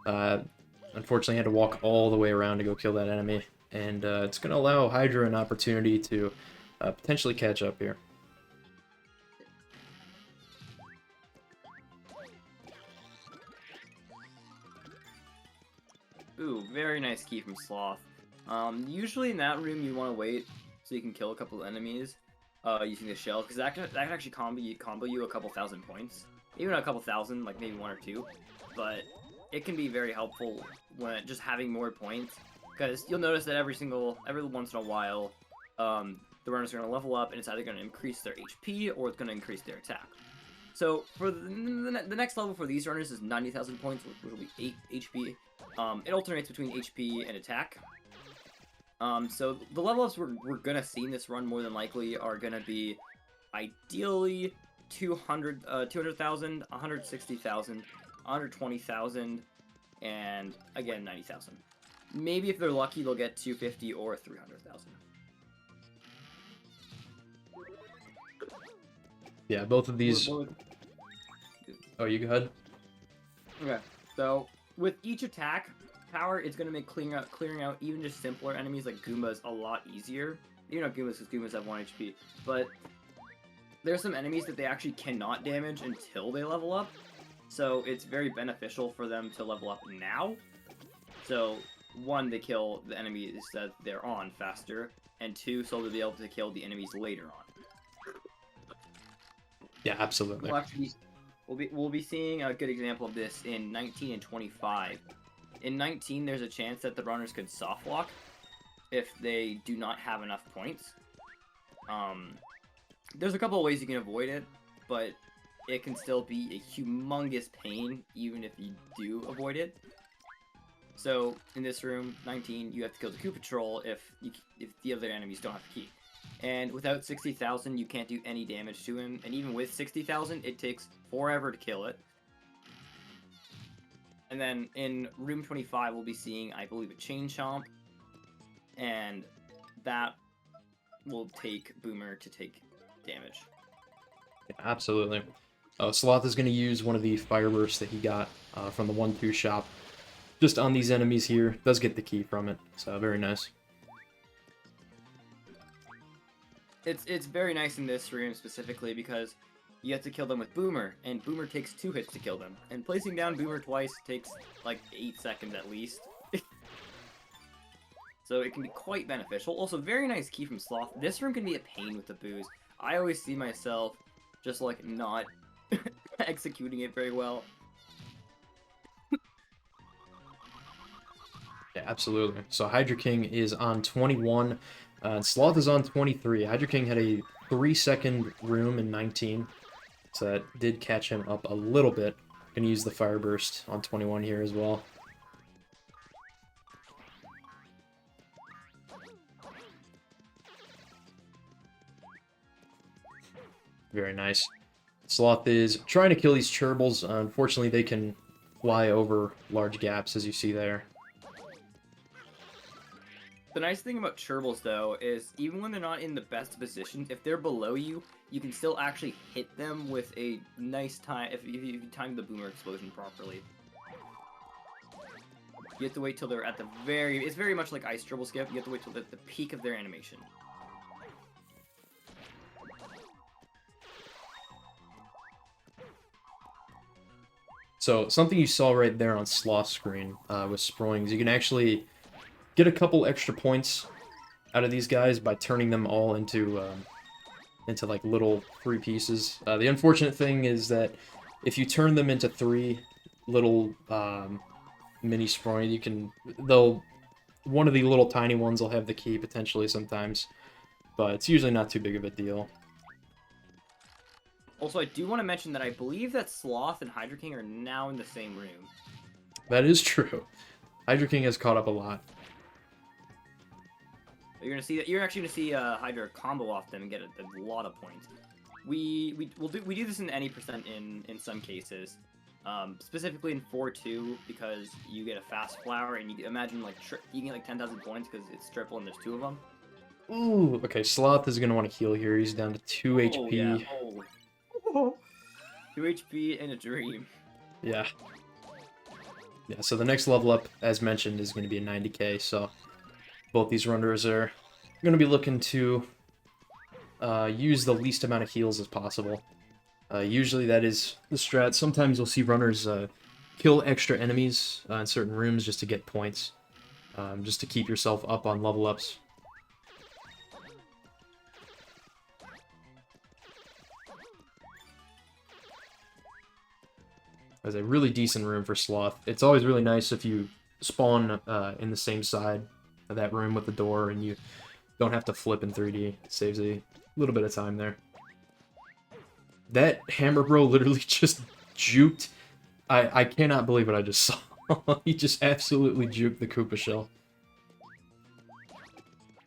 Unfortunately, had to walk all the way around to go kill that enemy, and it's going to allow Hydra an opportunity to potentially catch up here. Ooh, very nice key from Sloth. Usually in that room you want to wait so you can kill a couple of enemies using the shell, because that can actually combo you a couple thousand points. Even a couple thousand, like maybe 1 or 2. But it can be very helpful when just having more points, because you'll notice that every once in a while, the runners are going to level up, and it's either going to increase their HP or it's going to increase their attack. So for the next level for these runners is 90,000 points, which will be 8 HP. It alternates between HP and attack. So the level ups we're gonna see in this run more than likely are gonna be ideally 200,000, 160,000, 120,000, and again 90,000. Maybe if they're lucky, they'll get 250 or 300,000. Yeah, both of these. Oh, you go ahead. Okay, so with each attack power, it's going to make clearing out even just simpler enemies like Goombas a lot easier. You know Goombas, because Goombas have 1 HP, but there's some enemies that they actually cannot damage until they level up, so it's very beneficial for them to level up now. So, 1, they kill the enemies that they're on faster, and 2, so they'll be able to kill the enemies later on. Yeah, absolutely. We'll be seeing a good example of this in 19 and 25. In 19, there's a chance that the runners could soft lock if they do not have enough points. There's a couple of ways you can avoid it, but it can still be a humongous pain even if you do avoid it. So in this room, 19, you have to kill the Coup Patrol if the other enemies don't have the key. And without 60,000, you can't do any damage to him. And even with 60,000, it takes forever to kill it. And then in room 25, we'll be seeing, I believe, a Chain Chomp. And that will take Boomer to take damage. Yeah, absolutely. Sloth is going to use one of the Fire Bursts that he got from the 1-2 shop. Just on these enemies here. Does get the key from it. So, very nice. It's very nice in this room specifically because you have to kill them with Boomer, and Boomer takes 2 hits to kill them. And placing down Boomer twice takes like 8 seconds at least. So it can be quite beneficial. Also, very nice key from Sloth. This room can be a pain with the booze. I always see myself just like not executing it very well. Yeah, absolutely. So hydraking is on 21. Sloth is on 23. hydraking had a 3-second room in 19, so that did catch him up a little bit. Gonna use the Fire Burst on 21 here as well. Very nice. Sloth is trying to kill these Cherbils. Unfortunately, they can fly over large gaps, as you see there. The nice thing about Cherbils, though, is even when they're not in the best positions, if they're below you, you can still actually hit them with a nice time if you time the boomer explosion properly. You have to wait till they're at the very... It's very much like Ice Dribble Skip. You have to wait till the peak of their animation. So something you saw right there on Sloth's screen with Sproings, you can actually get a couple extra points out of these guys by turning them all into like little 3 pieces. The unfortunate thing is that if you turn them into 3 little mini Sproing, one of the little tiny ones will have the key potentially sometimes, but it's usually not too big of a deal. Also, I do want to mention that I believe that Sloth and hydraking are now in the same room. That is true. hydraking has caught up a lot. You're gonna see that. You're actually gonna see Hydra combo off them and get a lot of points. We do this in any percent in some cases, specifically in 4-2 because you get a fast flower and you imagine like you get like 10,000 points because it's triple and there's 2 of them. Ooh, okay. Sloth is gonna want to heal here. He's down to 2 HP. Yeah. Oh. 2 HP in a dream. Yeah. Yeah, so the next level up, as mentioned, is going to be a 90k, so both these runners are going to be looking to use the least amount of heals as possible. Usually that is the strat. Sometimes you'll see runners kill extra enemies in certain rooms just to get points, just to keep yourself up on level ups. There's a really decent room for Sloth. It's always really nice if you spawn in the same side of that room with the door and you don't have to flip in 3D. It saves a little bit of time there. That Hammer Bro literally just juked. I cannot believe what I just saw. He just absolutely juked the Koopa Shell.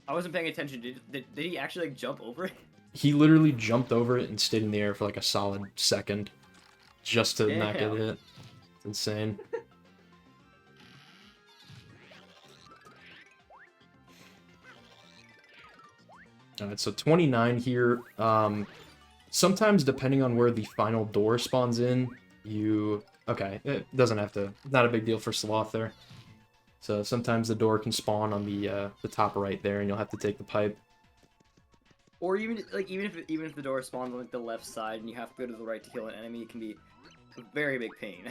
I wasn't paying attention. Did he actually like jump over it? He literally jumped over it and stayed in the air for like a solid second. Just to not get hit. It's insane. Alright, so 29 here. Sometimes, depending on where the final door spawns in, okay, it doesn't have to... Not a big deal for Sloth there. So sometimes the door can spawn on the top right there, and you'll have to take the pipe. Or even if the door spawns on like the left side and you have to go to the right to kill an enemy, it can be a very big pain.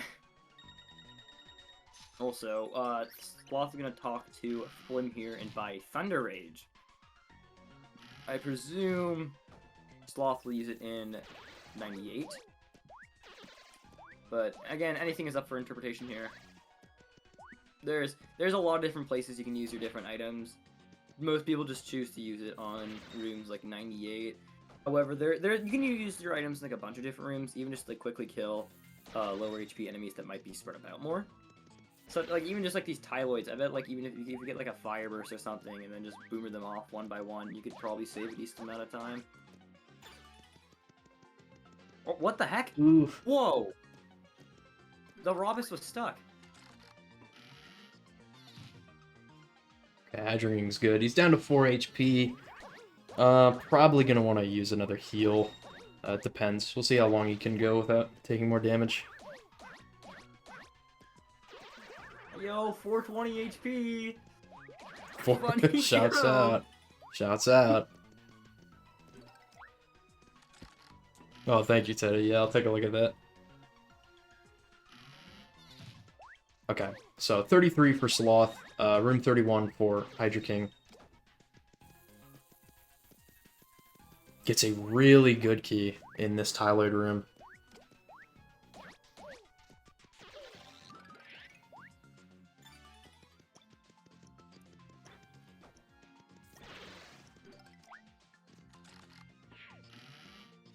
Also, Sloth is gonna talk to Flim here and buy Thunder Rage. I presume Sloth will use it in 98. But again, anything is up for interpretation here. There's a lot of different places you can use your different items. Most people just choose to use it on rooms like 98. However, you can use your items in like a bunch of different rooms, even just like quickly kill lower HP enemies that might be spread about more. So like even just like these Tyloids, I bet like even if you get like a Fire Burst or something and then just boomer them off one by one, you could probably save a decent amount of time. Oh, what the heck? Oof. Whoa! The Robus was stuck. Okay, Hydraking's good. He's down to 4 HP. Probably gonna want to use another heal. It depends. We'll see how long he can go without taking more damage. Yo, 420 HP! Shouts hero. out. Shouts out. Oh, thank you, Teddy. Yeah, I'll take a look at that. Okay, so 33 for Sloth, room 31 for Hydraking. Gets a really good key in this Tyloid room.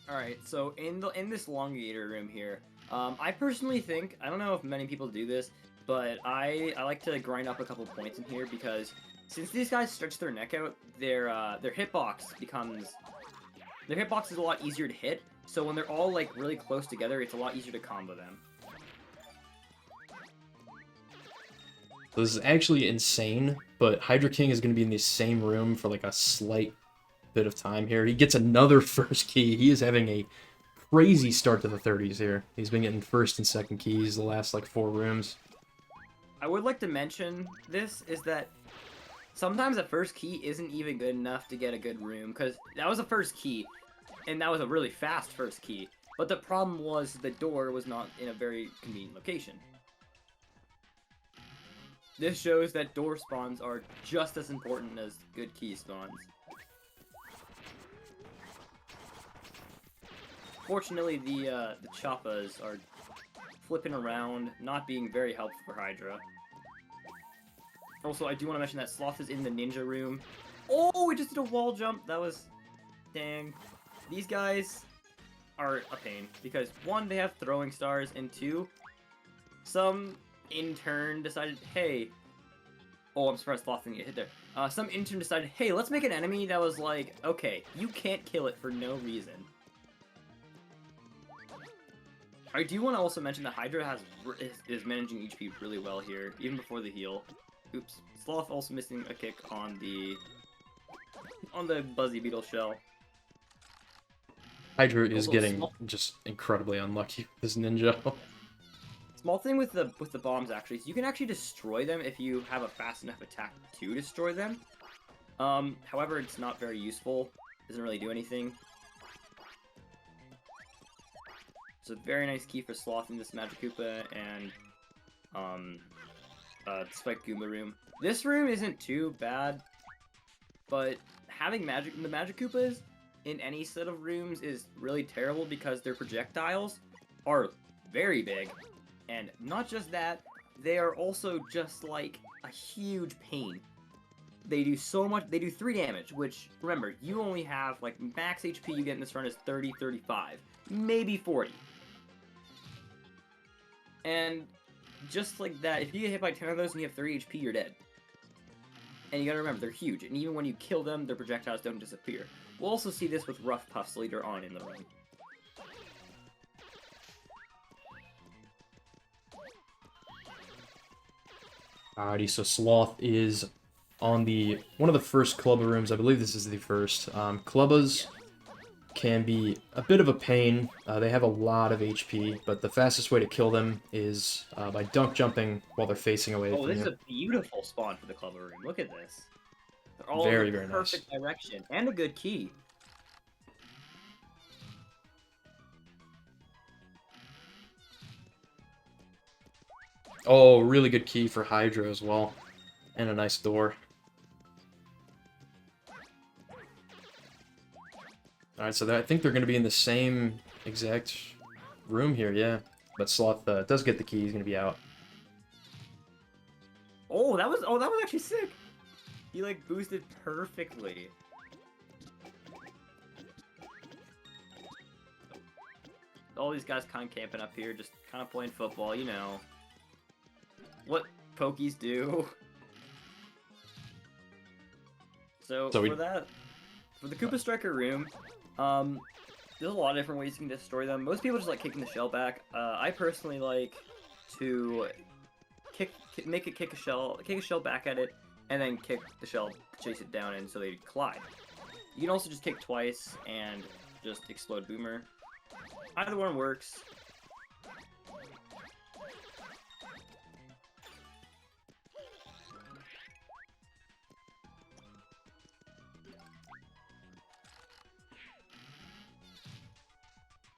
Alright, so in this Elongator room here, I personally think, I don't know if many people do this, but I like to grind up a couple points in here because since these guys stretch their neck out, their hitbox is a lot easier to hit, so when they're all like really close together, it's a lot easier to combo them. So this is actually insane, but hydraking is going to be in the same room for like a slight bit of time here. He gets another first key. He is having a crazy start to the 30s here. He's been getting first and second keys the last like 4 rooms. I would like to mention this is that sometimes a first key isn't even good enough to get a good room, because that was a first key, and that was a really fast first key. But the problem was the door was not in a very convenient location. This shows that door spawns are just as important as good key spawns. Fortunately, the Choppas are flipping around, not being very helpful for Hydra. Also, I do want to mention that Sloth is in the ninja room. Oh, it just did a wall jump. That was... dang. These guys are a pain, because 1, they have throwing stars, and 2, some intern decided, hey... Oh, I'm surprised Sloth didn't get hit there. Some intern decided, hey, let's make an enemy that was like, okay, you can't kill it for no reason. I do want to also mention that Hydra is managing HP really well here, even before the heal. Oops. Sloth also missing a kick on the Buzzy Beetle shell. Hydra is Also, getting just incredibly unlucky with this ninja. Small thing with the bombs actually, is you can actually destroy them if you have a fast enough attack to destroy them. However, it's not very useful. Doesn't really do anything. It's a very nice key for Sloth in this Magic Koopa and Spike Goomba room. This room isn't too bad, but having the Magic Koopas in any set of rooms is really terrible because their projectiles are very big. And not just that, they are also just like a huge pain. They do so much, they do 3 damage, which, remember, you only have, like, max HP you get in this run is 30, 35, maybe 40. And just like that, if you get hit by 10 of those and you have 3 HP, you're dead. And you gotta remember, they're huge, and even when you kill them, their projectiles don't disappear. We'll also see this with Rough Puffs later on in the run. Alrighty, so Sloth is on one of the first Clubba rooms. I believe this is the first. Clubbas can be a bit of a pain. They have a lot of HP, but the fastest way to kill them is by dunk jumping while they're facing away Oh, from this you. is a beautiful spawn for the Clubber room. Look at this. They're all Very, in the very perfect direction, and a good key. Oh, really good key for Hydra as well. And a nice door. Alright, so I think they're going to be in the same exact room here, yeah. But Sloth does get the key, he's going to be out. Oh, that was actually sick. He like boosted perfectly. All these guys kind of camping up here, just kind of playing football, you know. What Pokies do. So for the Koopa Striker room, there's a lot of different ways you can destroy them. Most people just like kicking the shell back. I personally like to make it kick a shell back at it, and then kick the shell, chase it down, and so they collide. You can also just kick twice and just explode Boomer. Either one works.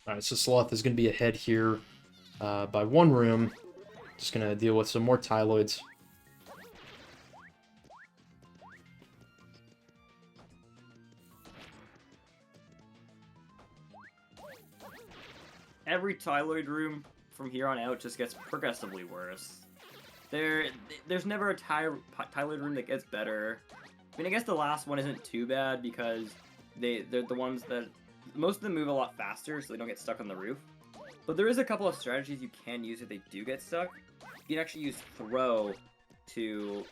Alright, so Sloth is going to be ahead here by 1 room. Just going to deal with some more Tyloids. Every Tyloid room from here on out just gets progressively worse. There's never a Tyloid room that gets better. I mean, I guess the last one isn't too bad because they're the ones that... Most of them move a lot faster, so they don't get stuck on the roof. But there is a couple of strategies you can use if they do get stuck. You can actually use Throw to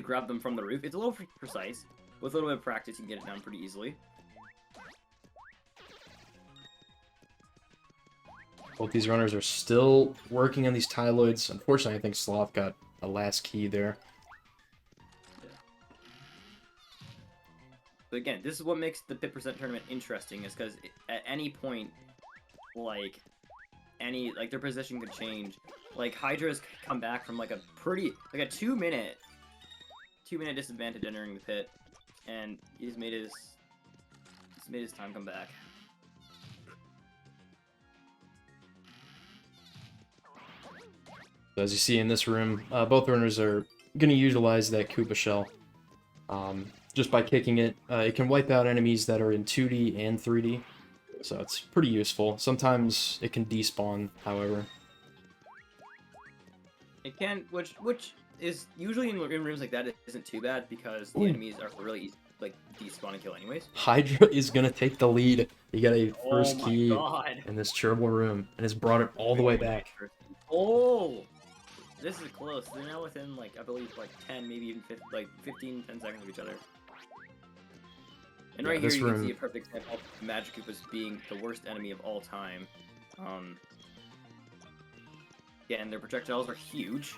grab them from the roof. It's a little precise. With a little bit of practice, you can get it down pretty easily. Both these runners are still working on these Tyloids. Unfortunately, I think Sloth got a last key there. But again, this is what makes the Pip percent tournament interesting, is because at any point, like their position could change. Like Hydra's come back from like a 2-minute disadvantage entering the pit, and he's made his time come back. As you see in this room, both runners are going to utilize that Koopa shell. Just by kicking it, it can wipe out enemies that are in 2D and 3D, so it's pretty useful. Sometimes it can despawn, however. It can, which is usually in rooms like that, it isn't too bad because the enemies are really easy, like despawn and kill anyways. Hydra is going to take the lead. You got a first Oh my key God. in this terrible room, and has brought it all the way back. Oh! This is close. They're now within, like, I believe, like 10, maybe even 15, 10 seconds of each other. And right here you can see a perfect example of Magic Koopas being the worst enemy of all time. Again, their projectiles are huge,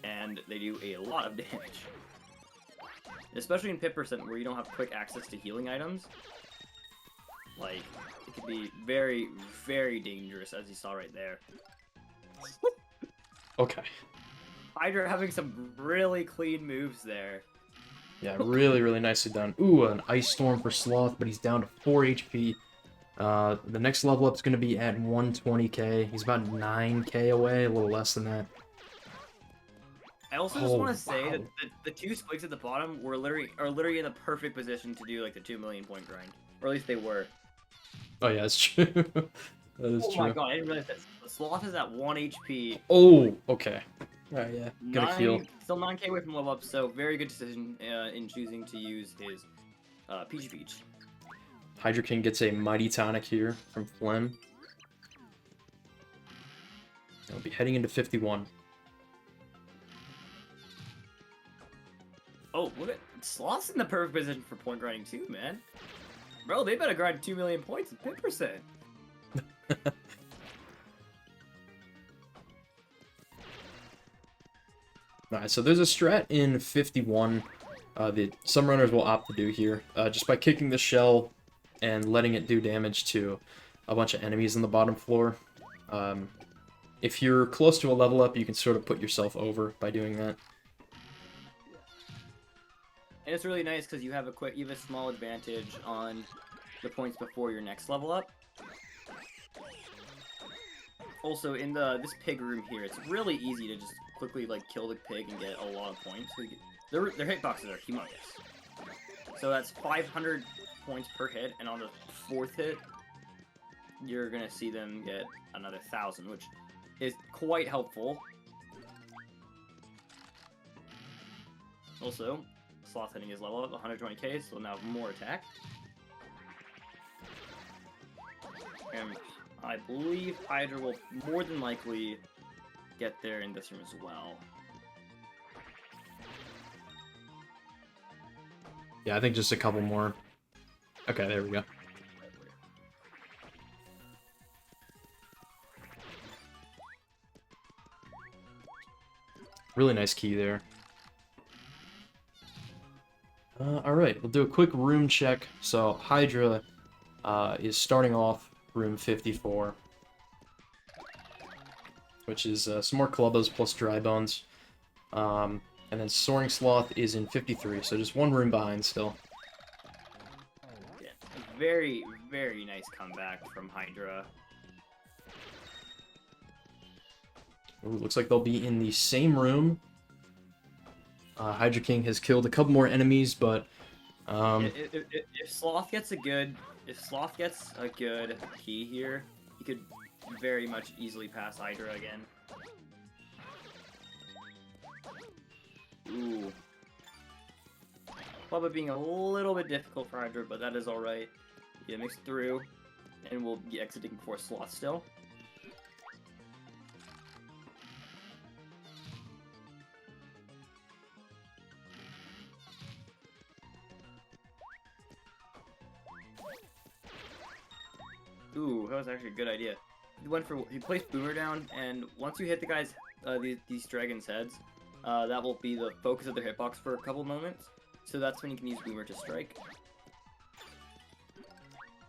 and they do a lot of damage. Especially in Pip percent, where you don't have quick access to healing items. Like, it can be very, very dangerous, as you saw right there. Okay. Hydra having some really clean moves there. Yeah, really, really nicely done. Ooh, an Ice Storm for Sloth, but he's down to 4 HP. The next level up is going to be at 120k. He's about 9k away, a little less than that. I also just want to say that the two squigs at the bottom are literally in the perfect position to do like the 2 million point grind, or at least they were. Oh yeah, that's true. That is true. Oh my God, I didn't realize that Sloth is at 1 HP. Oh, okay. Alright, yeah. Gonna heal. Still 9k away from level up, so very good decision in choosing to use his Peachy Peach. Hydraking gets a Mighty Tonic here from Phlegm. He'll be heading into 51. Oh, look at Sloth's in the perfect position for point grinding too, man. Bro, they better grind 2 million points at Pip percent. Alright, so there's a strat in 51 that some runners will opt to do here. Just by kicking the shell and letting it do damage to a bunch of enemies on the bottom floor. If you're close to a level up, you can sort of put yourself over by doing that. And it's really nice because you have a small advantage on the points before your next level up. Also, in this pig room here, it's really easy to just quickly like kill the pig and get a lot of points. Their hitboxes are humongous. So that's 500 points per hit, and on the 4th hit, you're gonna see them get another 1,000, which is quite helpful. Also, Sloth hitting his level up 120k, so now more attack. And I believe Hydra will more than likely get there in this room as well. Yeah, I think just a couple more. Okay, there we go. Really nice key there. Alright, we'll do a quick room check. So, Hydra is starting off room 54. Which is some more Clubbos plus Dry Bones. And then Soaring Sloth is in 53, so just one room behind still. Yeah, very, very nice comeback from Hydra. Ooh, looks like they'll be in the same room. Hydraking has killed a couple more enemies, but if Sloth gets a good key here, he could very much easily pass Hydra again. Ooh. Probably being a little bit difficult for Hydra, but that is alright. Yeah, mix through, and we'll be exiting before Sloth still. Ooh, that was actually a good idea. He placed Boomer down, and once you hit the guys, these dragons' heads, That will be the focus of their hitbox for a couple moments. So that's when you can use Boomer to strike,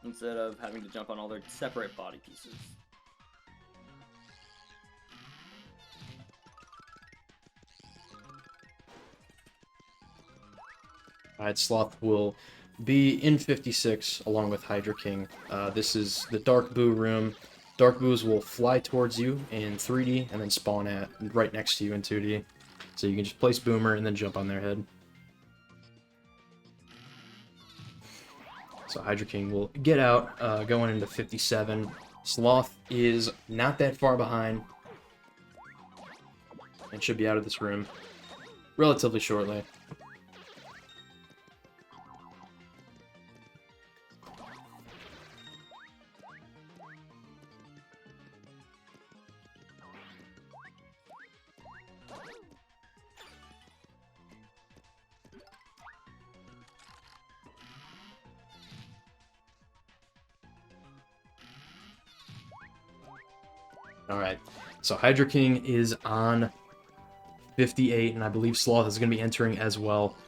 instead of having to jump on all their separate body pieces. Alright, Sloth will be in 56 along with hydraking. This is the Dark Boo room. Dark Boos will fly towards you in 3D and then spawn at right next to you in 2D. So you can just place Boomer and then jump on their head. So hydraking will get out, going into 57. Sloth is not that far behind and should be out of this room relatively shortly. Alright, so hydraking is on 58, and I believe Sloth is going to be entering as well.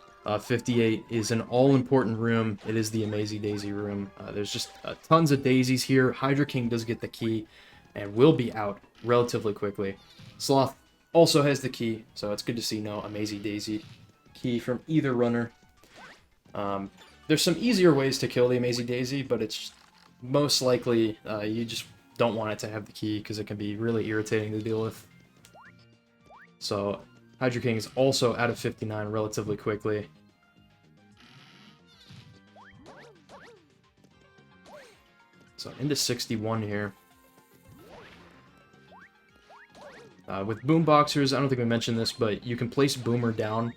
58 is an all-important room. It is the Amazing Daisy room. There's just tons of daisies here. hydraking does get the key and will be out relatively quickly. Sloth also has the key, so it's good to see no Amazing Daisy key from either runner. There's some easier ways to kill the Amazing Daisy, but it's most likely you just don't want it to have the key because it can be really irritating to deal with. So hydraking is also out of 59 relatively quickly. So into 61 here. With boomboxers, I don't think we mentioned this, but you can place Boomer down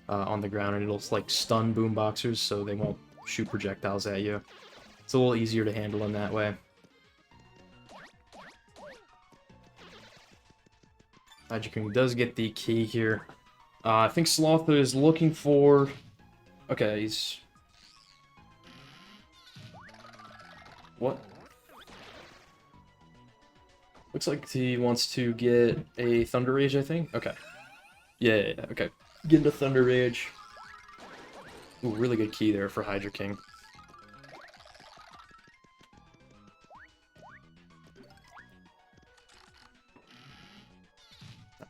on the ground and it'll like stun boomboxers so they won't shoot projectiles at you. It's a little easier to handle in that way. hydraking does get the key here. I think Sloth is looking for... Okay, he's... What? Looks like he wants to get a Thunder Rage, I think? Okay. Yeah, okay. Get into Thunder Rage. Ooh, really good key there for hydraking.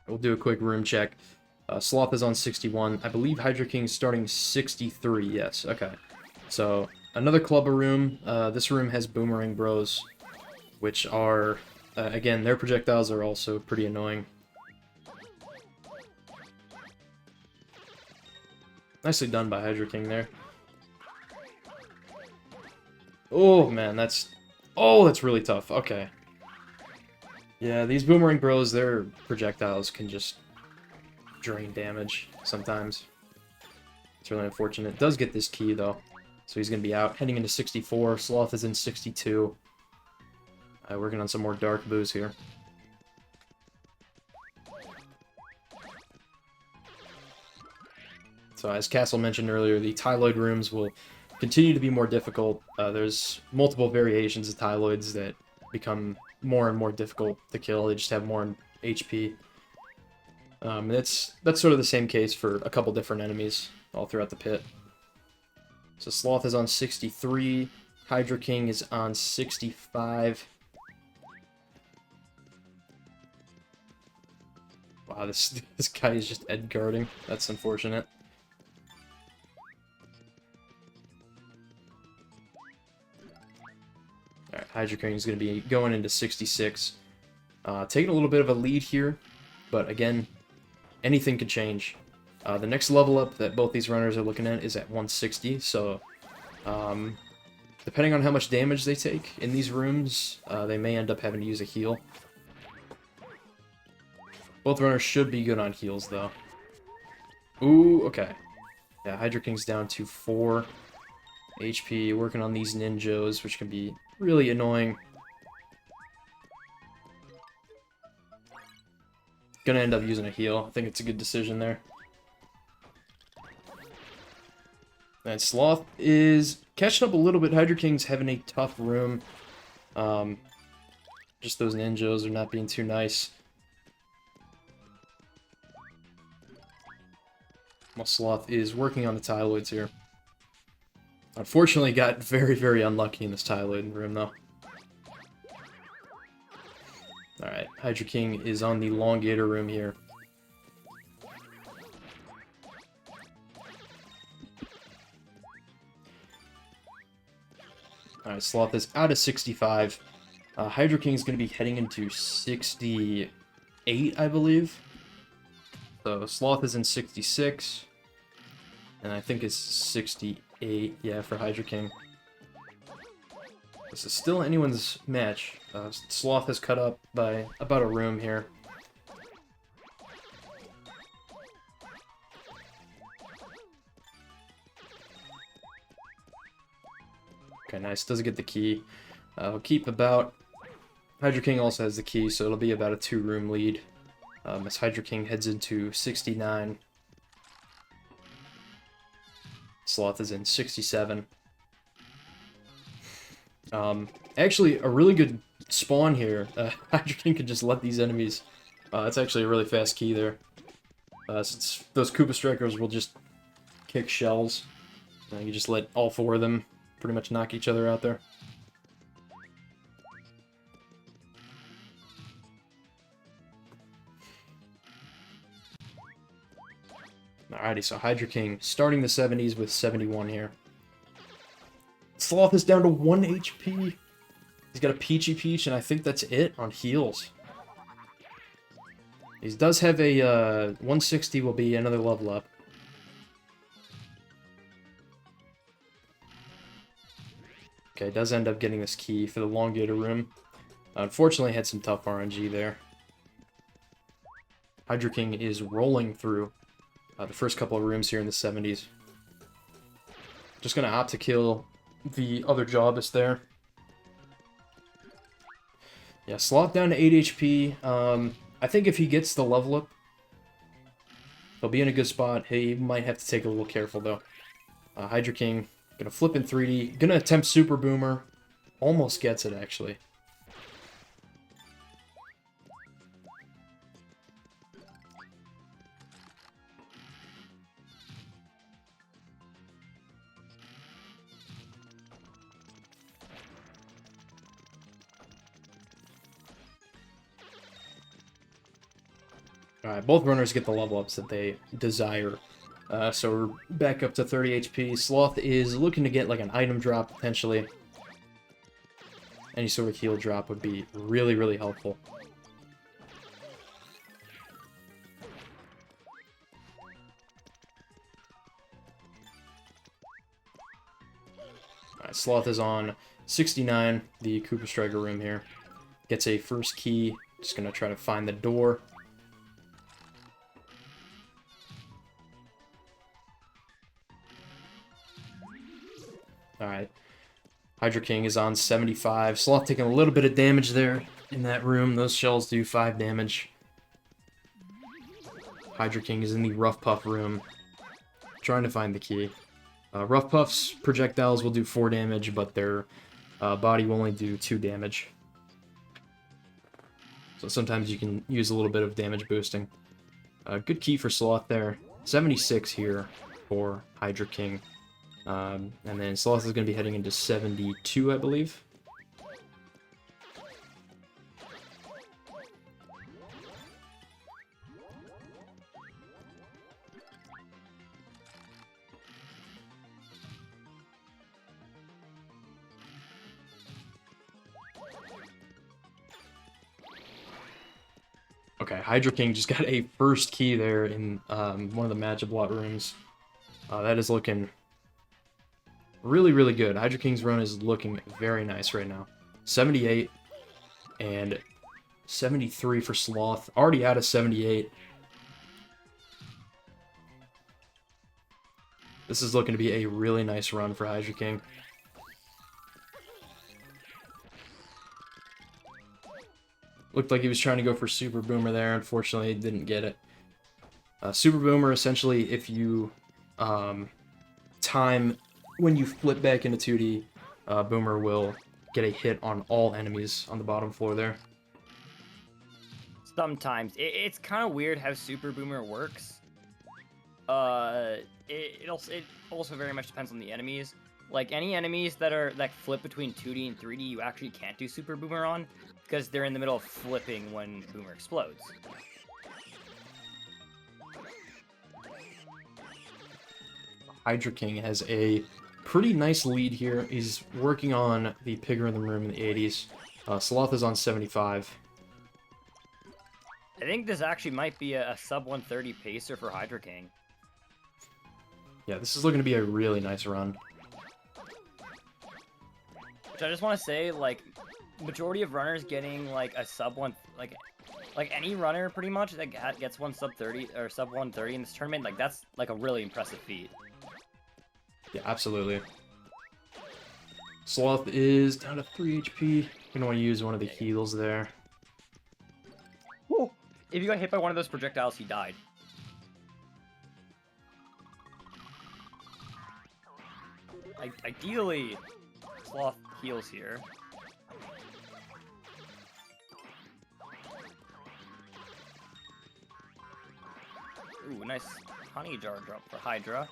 We'll do a quick room check. Sloth is on 61. I believe hydraking is starting 63. Yes, okay. So, another Clubber room. This room has Boomerang Bros, which are, again, their projectiles are also pretty annoying. Nicely done by hydraking there. Oh, man, that's... Oh, that's really tough. Okay. Yeah, these Boomerang Bros, their projectiles can just drain damage sometimes. It's really unfortunate. Does get this key, though. So he's going to be out. Heading into 64. Sloth is in 62. Working on some more Dark Boos here. So as Castle mentioned earlier, the Tyloid rooms will continue to be more difficult. There's multiple variations of Tyloids that become more and more difficult to kill. They just have more HP. And that's sort of the same case for a couple different enemies all throughout the pit. So Sloth is on 63. hydraking is on 65. Wow, this guy is just edguarding. That's unfortunate. Alright, hydraking is going to be going into 66. Taking a little bit of a lead here, but again, anything could change. The next level up that both these runners are looking at is at 160, so depending on how much damage they take in these rooms, they may end up having to use a heal. Both runners should be good on heals, though. Ooh, okay. Yeah, hydraking's down to 4 HP, working on these ninjas, which can be really annoying. Gonna end up using a heal. I think it's a good decision there. And Sloth is catching up a little bit. hydraking's having a tough room. Just those ninjas are not being too nice. while Sloth is working on the Tyloids here. Unfortunately, got very, very unlucky in this Tyloid room, though. Alright, Hydra King is on the Elongator room here. Alright, Sloth is out of 65. Hydra King is going to be heading into 68, I believe. So Sloth is in 66. And I think it's 68, yeah, for Hydra King. This is still anyone's match. Sloth has cut up by about a room here. Okay, nice. Doesn't get the key. We'll keep about... Hydra King also has the key, so it'll be about a 2-room lead. As Hydra King heads into 69. Sloth is in 67. Actually, a really good spawn here. Hydra King can just let these enemies... That's actually a really fast key there. Since those Koopa Strikers will just kick shells. You just let all 4 of them pretty much knock each other out there. Alrighty, so Hydra King starting the 70s with 71 here. Sloth is down to 1 HP. He's got a Peachy Peach, and I think that's it on heals. He does have a 160 will be another level up. Okay, does end up getting this key for the Elongator room. Unfortunately, had some tough RNG there. Hydra King is rolling through the first couple of rooms here in the 70s. Just gonna opt to kill the other Jawbus there. Yeah, Sloth down to 8 HP. I think if he gets the level up, he'll be in a good spot. He might have to take a little careful, though. Hydra King, gonna flip in 3D. Gonna attempt Super Boomer. Almost gets it, actually. Alright, both runners get the level ups that they desire. So we're back up to 30 HP. Sloth is looking to get like an item drop, potentially. Any sort of heal drop would be really, really helpful. Alright, Sloth is on 69, the Koopa Striker room here. Gets a first key. Just gonna try to find the door. Alright. Hydra King is on 75. Sloth taking a little bit of damage there in that room. Those shells do 5 damage. Hydra King is in the Rough Puff room. Trying to find the key. Rough Puff's projectiles will do 4 damage, but their body will only do 2 damage. So sometimes you can use a little bit of damage boosting. Good key for Sloth there. 76 here for Hydra King. And then Sloth is going to be heading into 72, I believe. Okay, Hydra King just got a first key there in one of the matchup lot rooms. That is looking really, really good. Hydra King's run is looking very nice right now. 78 and 73 for Sloth. Already out of 78. This is looking to be a really nice run for Hydra King. Looked like he was trying to go for Super Boomer there. Unfortunately, he didn't get it. Super Boomer, essentially, if you time when you flip back into 2D, Boomer will get a hit on all enemies on the bottom floor there. Sometimes. It's kind of weird how Super Boomer works. It also very much depends on the enemies. Like any enemies that flip between 2D and 3D, you actually can't do Super Boomer on because they're in the middle of flipping when Boomer explodes. Hydraking has a pretty nice lead here. He's working on the Pig Rhythm Room in the 80s. Sloth is on 75. I think this actually might be a sub 130 pacer for hydraking. Yeah, this is looking to be a really nice run. Which I just want to say, like, majority of runners getting like a sub one, like any runner pretty much that gets one sub 30 or sub 130 in this tournament, like that's like a really impressive feat. Yeah, absolutely. Sloth is down to 3 HP. Gonna want to use one of the heals there. Woo! If you got hit by one of those projectiles, he died. Ideally, Sloth heals here. Ooh, nice honey jar drop for Hydra.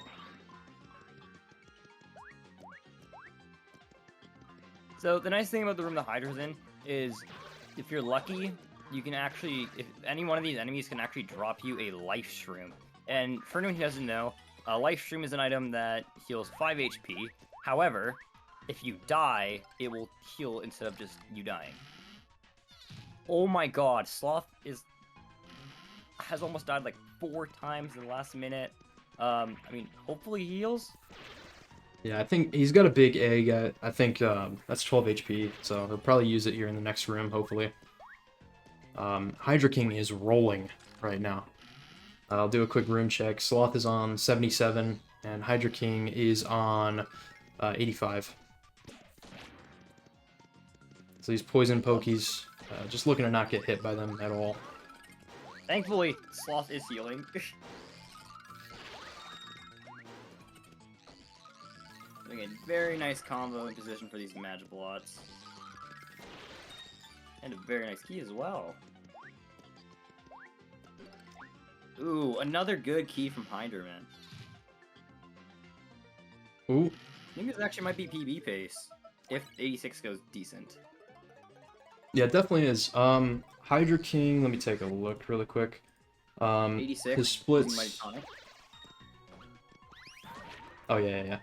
So the nice thing about the room the Hydra's in is, if you're lucky, you can actually, if any one of these enemies can actually drop you a life shroom. And for anyone who doesn't know, a life shroom is an item that heals 5 HP. However, if you die, it will heal instead of just you dying. Oh my god, Sloth has almost died like 4 times in the last minute. I mean, hopefully he heals. Yeah, I think he's got a big egg. I think that's 12 HP, so he'll probably use it here in the next room, hopefully. Hydraking is rolling right now. I'll do a quick room check. Sloth is on 77, and Hydraking is on 85. So these poison pokies, just looking to not get hit by them at all. Thankfully, Sloth is healing. Doing a very nice combo in position for these Magiblots. And a very nice key as well. Ooh, another good key from Hydra, man. Ooh. I think this actually might be PB pace, if 86 goes decent. Yeah, it definitely is. Hydraking, let me take a look really quick. 86. His splits. Oh yeah.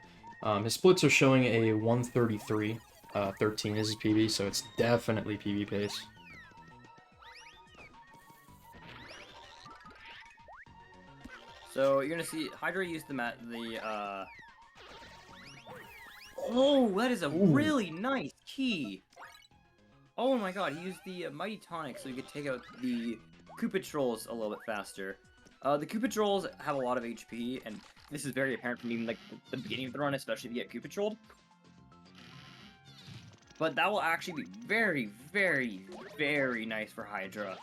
His splits are showing a 133. 13 is his PB, so it's definitely PB pace. So you're gonna see Hydra use Oh, that is a really nice key. Oh my god, he used the Mighty Tonic so he could take out the Koopa Trolls a little bit faster. The Koopa Trolls have a lot of HP, and this is very apparent from even like the beginning of the run, especially if you get Koopa Trolled. But that will actually be very, very, very nice for Hydra.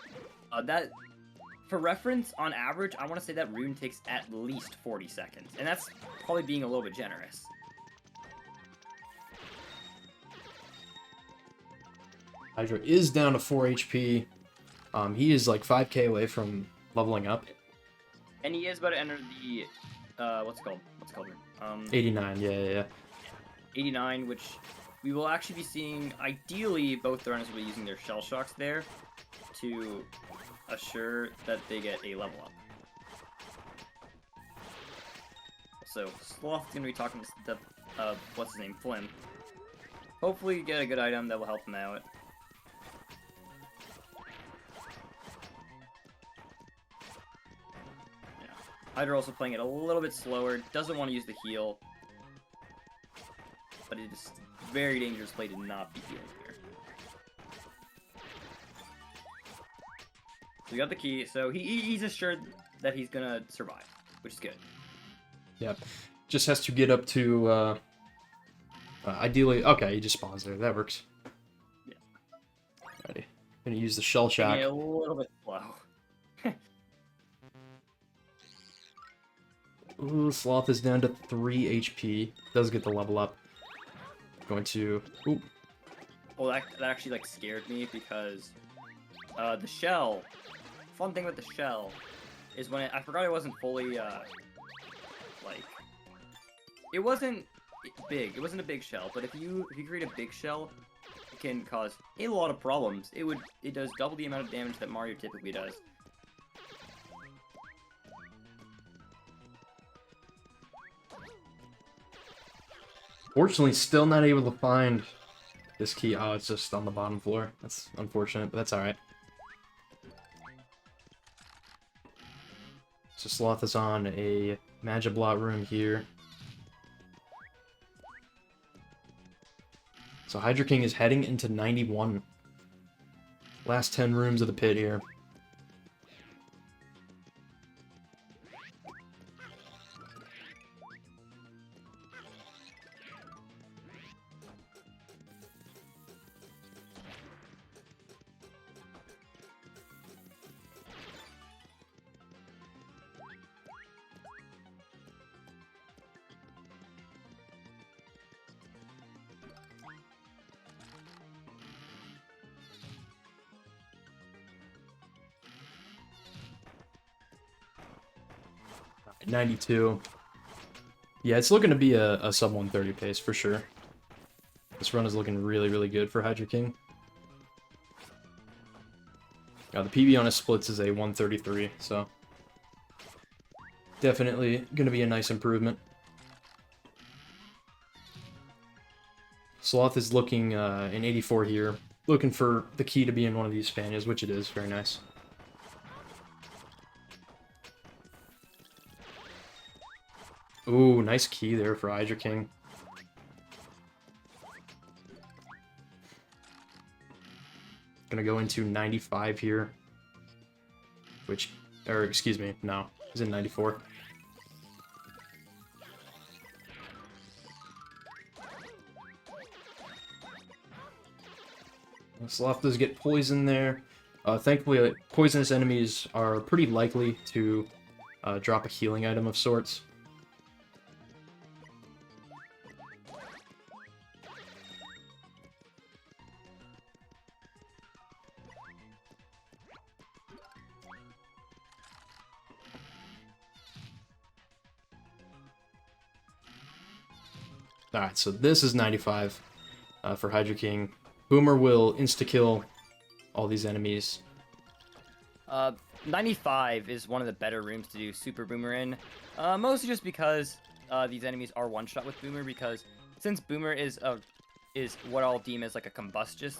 For reference, on average, I want to say that rune takes at least 40 seconds, and that's probably being a little bit generous. Hydra is down to 4 HP. He is like 5k away from leveling up. And he is about to enter the, what's it called? 89, yeah. 89, which we will actually be seeing, ideally, both the runners will be using their shell shocks there to assure that they get a level up. So, Sloth's gonna be talking to, what's his name, Flim. Hopefully get a good item that will help him out. Hydra also playing it a little bit slower, doesn't want to use the heal. But it is very dangerous play to not be healing here. So we got the key, so he's assured that he's gonna survive, which is good. Yep. Just has to get up to, ideally, okay, he just spawns there, that works. Yeah. Alrighty. Gonna use the shell shock. A little bit slow. Ooh, Sloth is down to 3 HP. Does get the level up. Going to... Ooh. Well, that actually, like, scared me because the shell... Fun thing with the shell is when I forgot it wasn't fully like, it wasn't big. It wasn't a big shell, but if you create a big shell, it can cause a lot of problems. It does double the amount of damage that Mario typically does. Fortunately, still not able to find this key. Oh, it's just on the bottom floor. That's unfortunate, but that's alright. So Sloth is on a Magiblot room here. So hydraking is heading into 91. Last 10 rooms of the pit here. At 92. Yeah, it's looking to be a sub 130 pace for sure. This run is looking really, really good for hydraking. The PB on his splits is a 133, so definitely going to be a nice improvement. Sloth is looking in 84 here, looking for the key to be in one of these Spanias, which it is. Very nice. Ooh, nice key there for hydraking. Gonna go into 95 here. Or excuse me, no, he's in 94. Sloth does get poison there. Thankfully, poisonous enemies are pretty likely to drop a healing item of sorts. Alright, so this is 95 for hydraking. Boomer will insta-kill all these enemies. 95 is one of the better rooms to do Super Boomer in. Mostly just because these enemies are one-shot with Boomer, because since Boomer is what I'll deem as like a combustuous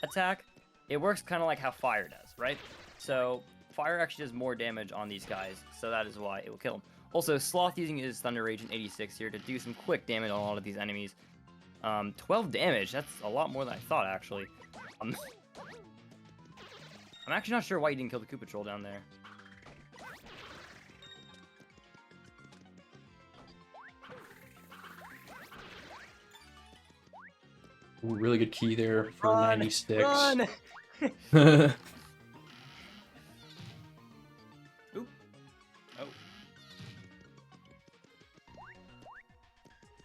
attack, it works kind of like how Fire does, right? So Fire actually does more damage on these guys, so that is why it will kill them. Also, Sloth using his Thunder Rage in 86 here to do some quick damage on a lot of these enemies. 12 damage, that's a lot more than I thought, actually. I'm actually not sure why he didn't kill the Koopa Troll down there. Ooh, really good key there for Run, 96. Run! Oop. Oh.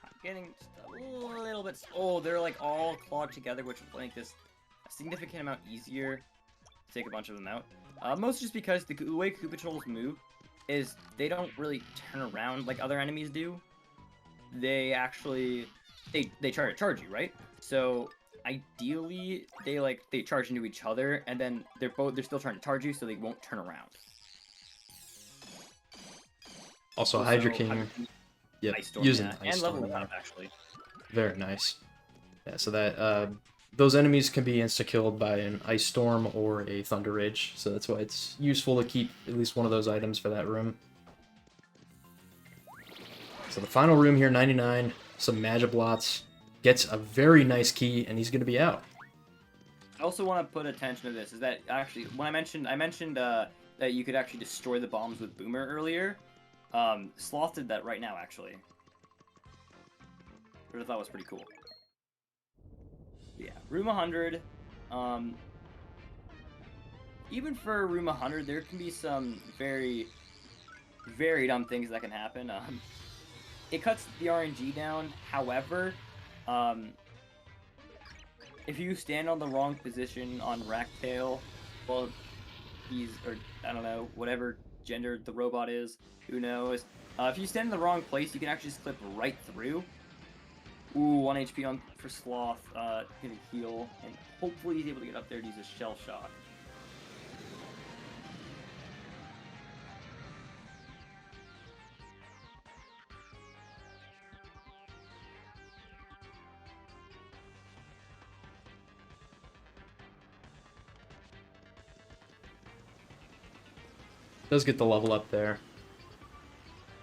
I'm getting just a little bit... Oh, they're like all clogged together, which will make this a significant amount easier to take a bunch of them out. Mostly just because the way Koopa Trolls move is they don't really turn around like other enemies do. They actually... They try to charge you, right? So ideally they charge into each other, and then they're still trying to charge you, so they won't turn around. Also, hydraking, yeah, using that, Ice and Storm leveling there. up actually. Very nice. Yeah, so that those enemies can be insta-killed by an Ice Storm or a Thunder Rage, so that's why it's useful to keep at least one of those items for that room. So the final room here, 99, some Magiblots, gets a very nice key, and he's going to be out. I also want to put attention to this, is that actually, when I mentioned that you could actually destroy the bombs with Boomer earlier, Sloth did that right now, actually. Which I thought was pretty cool. Yeah, room 100, even for room 100, there can be some very, very dumb things that can happen. It cuts the RNG down, however, if you stand on the wrong position on Racktail, well, I don't know, whatever gender the robot is, who knows, If you stand in the wrong place, you can actually just clip right through. Ooh, 1 HP on for Sloth. Gonna heal, and hopefully he's able to get up there to use a Shell Shock. Does get the level up there.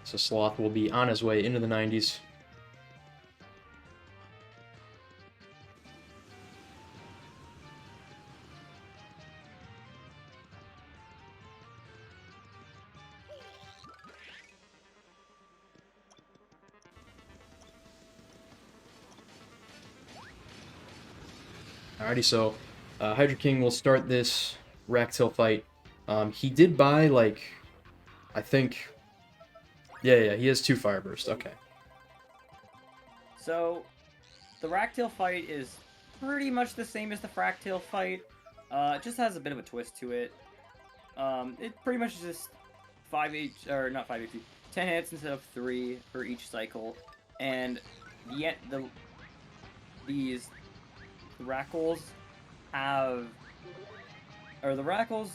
So Sloth will be on his way into the 90s. Alrighty, so hydraking will start this Ractail fight. He did buy, like, I think... Yeah, he has 2 Fire Bursts, okay. So, the Ractail fight is pretty much the same as the Fractail fight. It just has a bit of a twist to it. It pretty much is just or not 5 HP, 10 hits instead of 3 for each cycle. And yet these Rackles have... Or the Rackles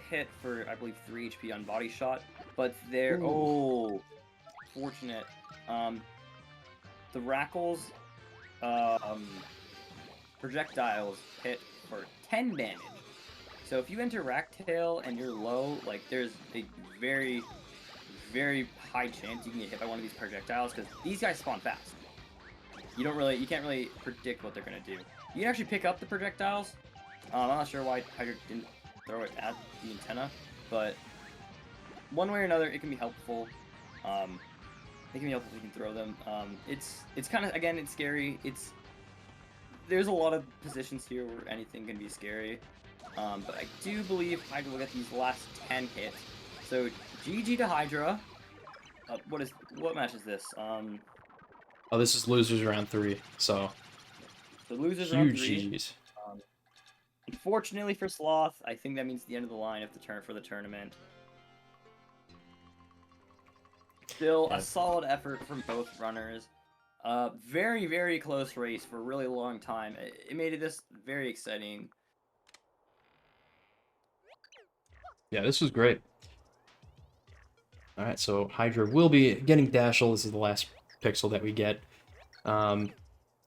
hit for, I believe, 3 HP on Body Shot, but they're... Ooh. Oh, fortunate. The Rackles projectiles hit for 10 damage. So if you enter Ractail and you're low, like, there's a very, very high chance you can get hit by one of these projectiles, because these guys spawn fast. You can't really predict what they're gonna do. You can actually pick up the projectiles. I'm not sure why Hydra didn't throw it at the antenna, but one way or another, it can be helpful. It can be helpful if you can throw them. It's kind of, again, it's scary. There's a lot of positions here where anything can be scary. But I do believe Hydra will get these last 10 hits. So GG to Hydra. What match is this? Oh, this is losers round 3, so... The losers round Huge 3. GGs. Unfortunately for Sloth, I think that means the end of the line for the tournament. Still a solid effort from both runners. Very, very close race for a really long time. It made this very exciting. Yeah, this was great. Alright, so Hydra will be getting Dashel. This is the last pixel that we get. And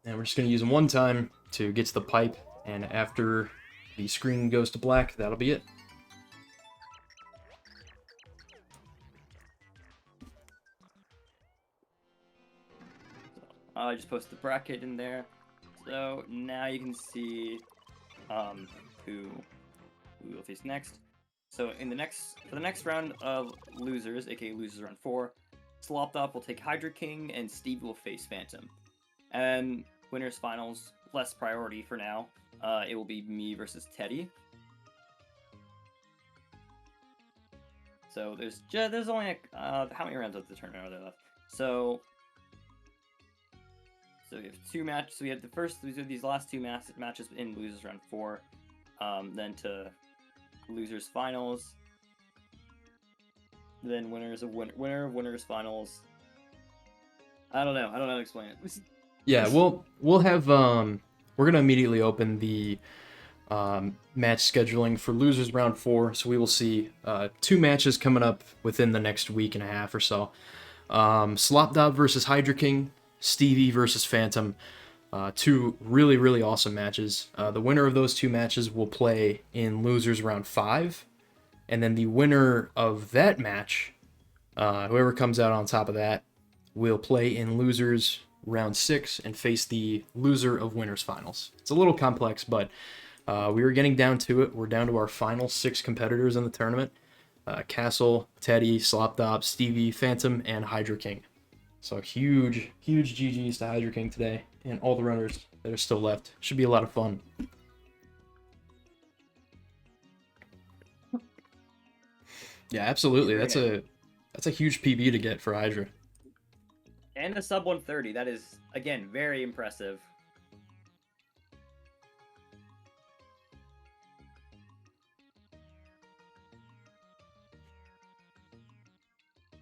we're just going to use them one time to get to the pipe, and after the screen goes to black, that'll be it. I just posted the bracket in there. So now you can see who we will face next. So for the next round of losers, aka losers round 4, Sloth.Watch will take hydraking and Steve will face Phantom. And winners finals, less priority for now. It will be me versus Teddy. So there's only how many rounds of the tournament are there left? So we have 2 matches. So we have these last 2 matches in losers round 4. Then to losers finals. Then winner of winners finals. I don't know how to explain it. Yeah, we'll have we're gonna immediately open the match scheduling for losers round 4, so we will see 2 matches coming up within the next week and a half or so. Sloth.Watch versus hydraking, Stevie versus Phantom. 2 really, really awesome matches. The winner of those 2 matches will play in losers round 5, and then the winner of that match, whoever comes out on top of that, will play in losers round 6 and face the loser of winners finals. It's a little complex, but we were getting down to it. We're down to our final 6 competitors in the tournament. Castle, Teddy, Sloth.Watch, Stevie, Phantom, and hydraking. So huge GGs to hydraking today, and all the runners that are still left. Should be a lot of fun. Yeah, absolutely. That's a huge PB to get for Hydra. And a sub 130. That is, again, very impressive.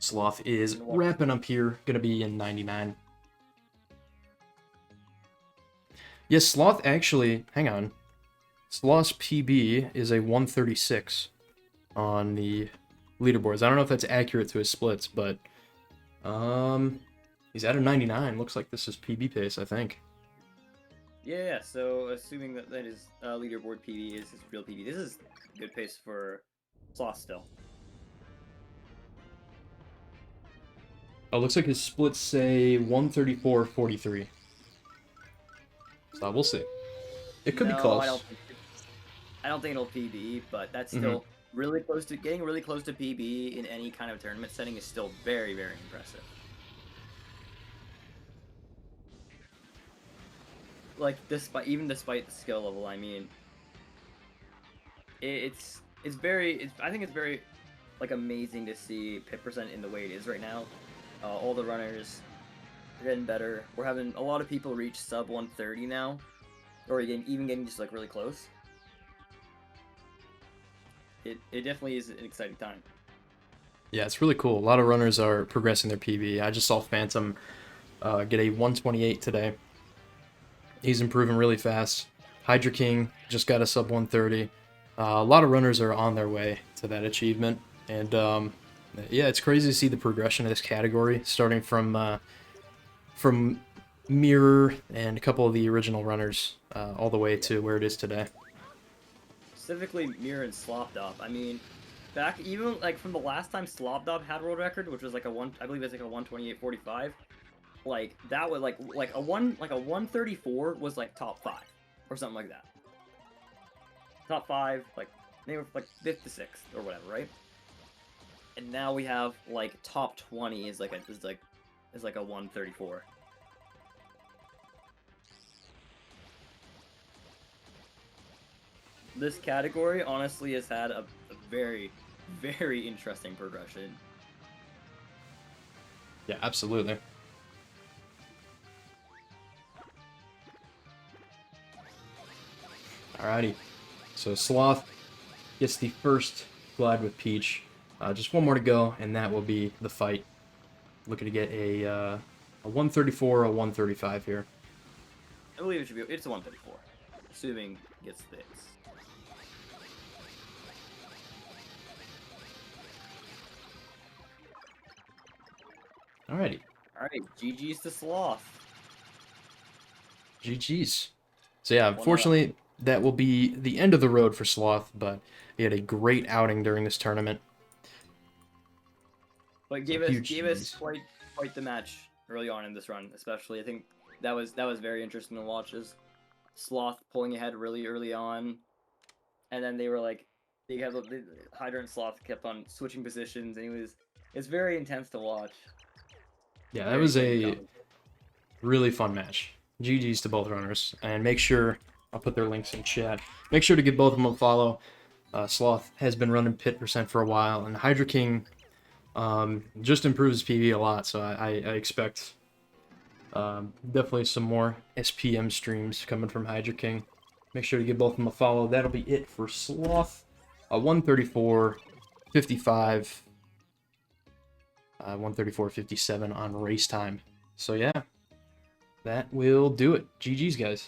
Sloth is wrapping up here, gonna be in 99. Yes, Sloth actually, hang on. Sloth's PB is a 136 on the leaderboards. I don't know if that's accurate to his splits, but he's at a 99. Looks like this is PB pace, I think. Yeah, so assuming that his leaderboard PB is his real PB, this is good pace for Sloth still. Oh, looks like his splits say 134.43. So we'll see. It could be close. I don't think it'll PB, but that's still really close to getting really close to PB in any kind of tournament setting is still very, very impressive. Like despite the skill level, I mean, it's very I think it's very like amazing to see pit percent in the way it is right now. All the runners are getting better. We're having a lot of people reach sub 130 now, or even getting just like really close. It definitely is an exciting time. Yeah, it's really cool. A lot of runners are progressing their PB. I just saw Phantom get a 128 today. He's improving really fast. Hydraking just got a sub 130. A lot of runners are on their way to that achievement. And yeah, it's crazy to see the progression of this category, starting from Mirror and a couple of the original runners all the way to where it is today. Specifically Mirror and Slop.Dop. I mean, back even like from the last time Slop.Dop had world record, which was like I believe it's like a 128.45. Like that was like a 134 was like top 5 or something like that. Top 5, like they were like 5th to 6th or whatever, right? And now we have like top 20 is like a 134. This category honestly has had a very, very interesting progression. Yeah, absolutely. Alrighty, so Sloth gets the first glide with Peach. Just one more to go, and that will be the fight. Looking to get a 134 or a 135 here. I believe it's a 134, assuming it gets this. Alrighty. Alright, GG's to Sloth. GG's. So yeah, unfortunately, that will be the end of the road for Sloth, but he had a great outing during this tournament. But gave us quite the match early on in this run, especially. I think that was very interesting to watch. Is Sloth pulling ahead really early on, and then they were like, the Hydra and Sloth kept on switching positions, and it's very intense to watch. Yeah, that was a really fun match. GG's to both runners, and make sure I'll put their links in chat. Make sure to give both of them a follow. Sloth has been running pit percent for a while, and hydraking just improves PB a lot, so I expect definitely some more SPM streams coming from hydraking. Make sure to give both of them a follow. That'll be it for Sloth. 134.55, 134.57 on race time. So yeah, that will do it. GG's, guys.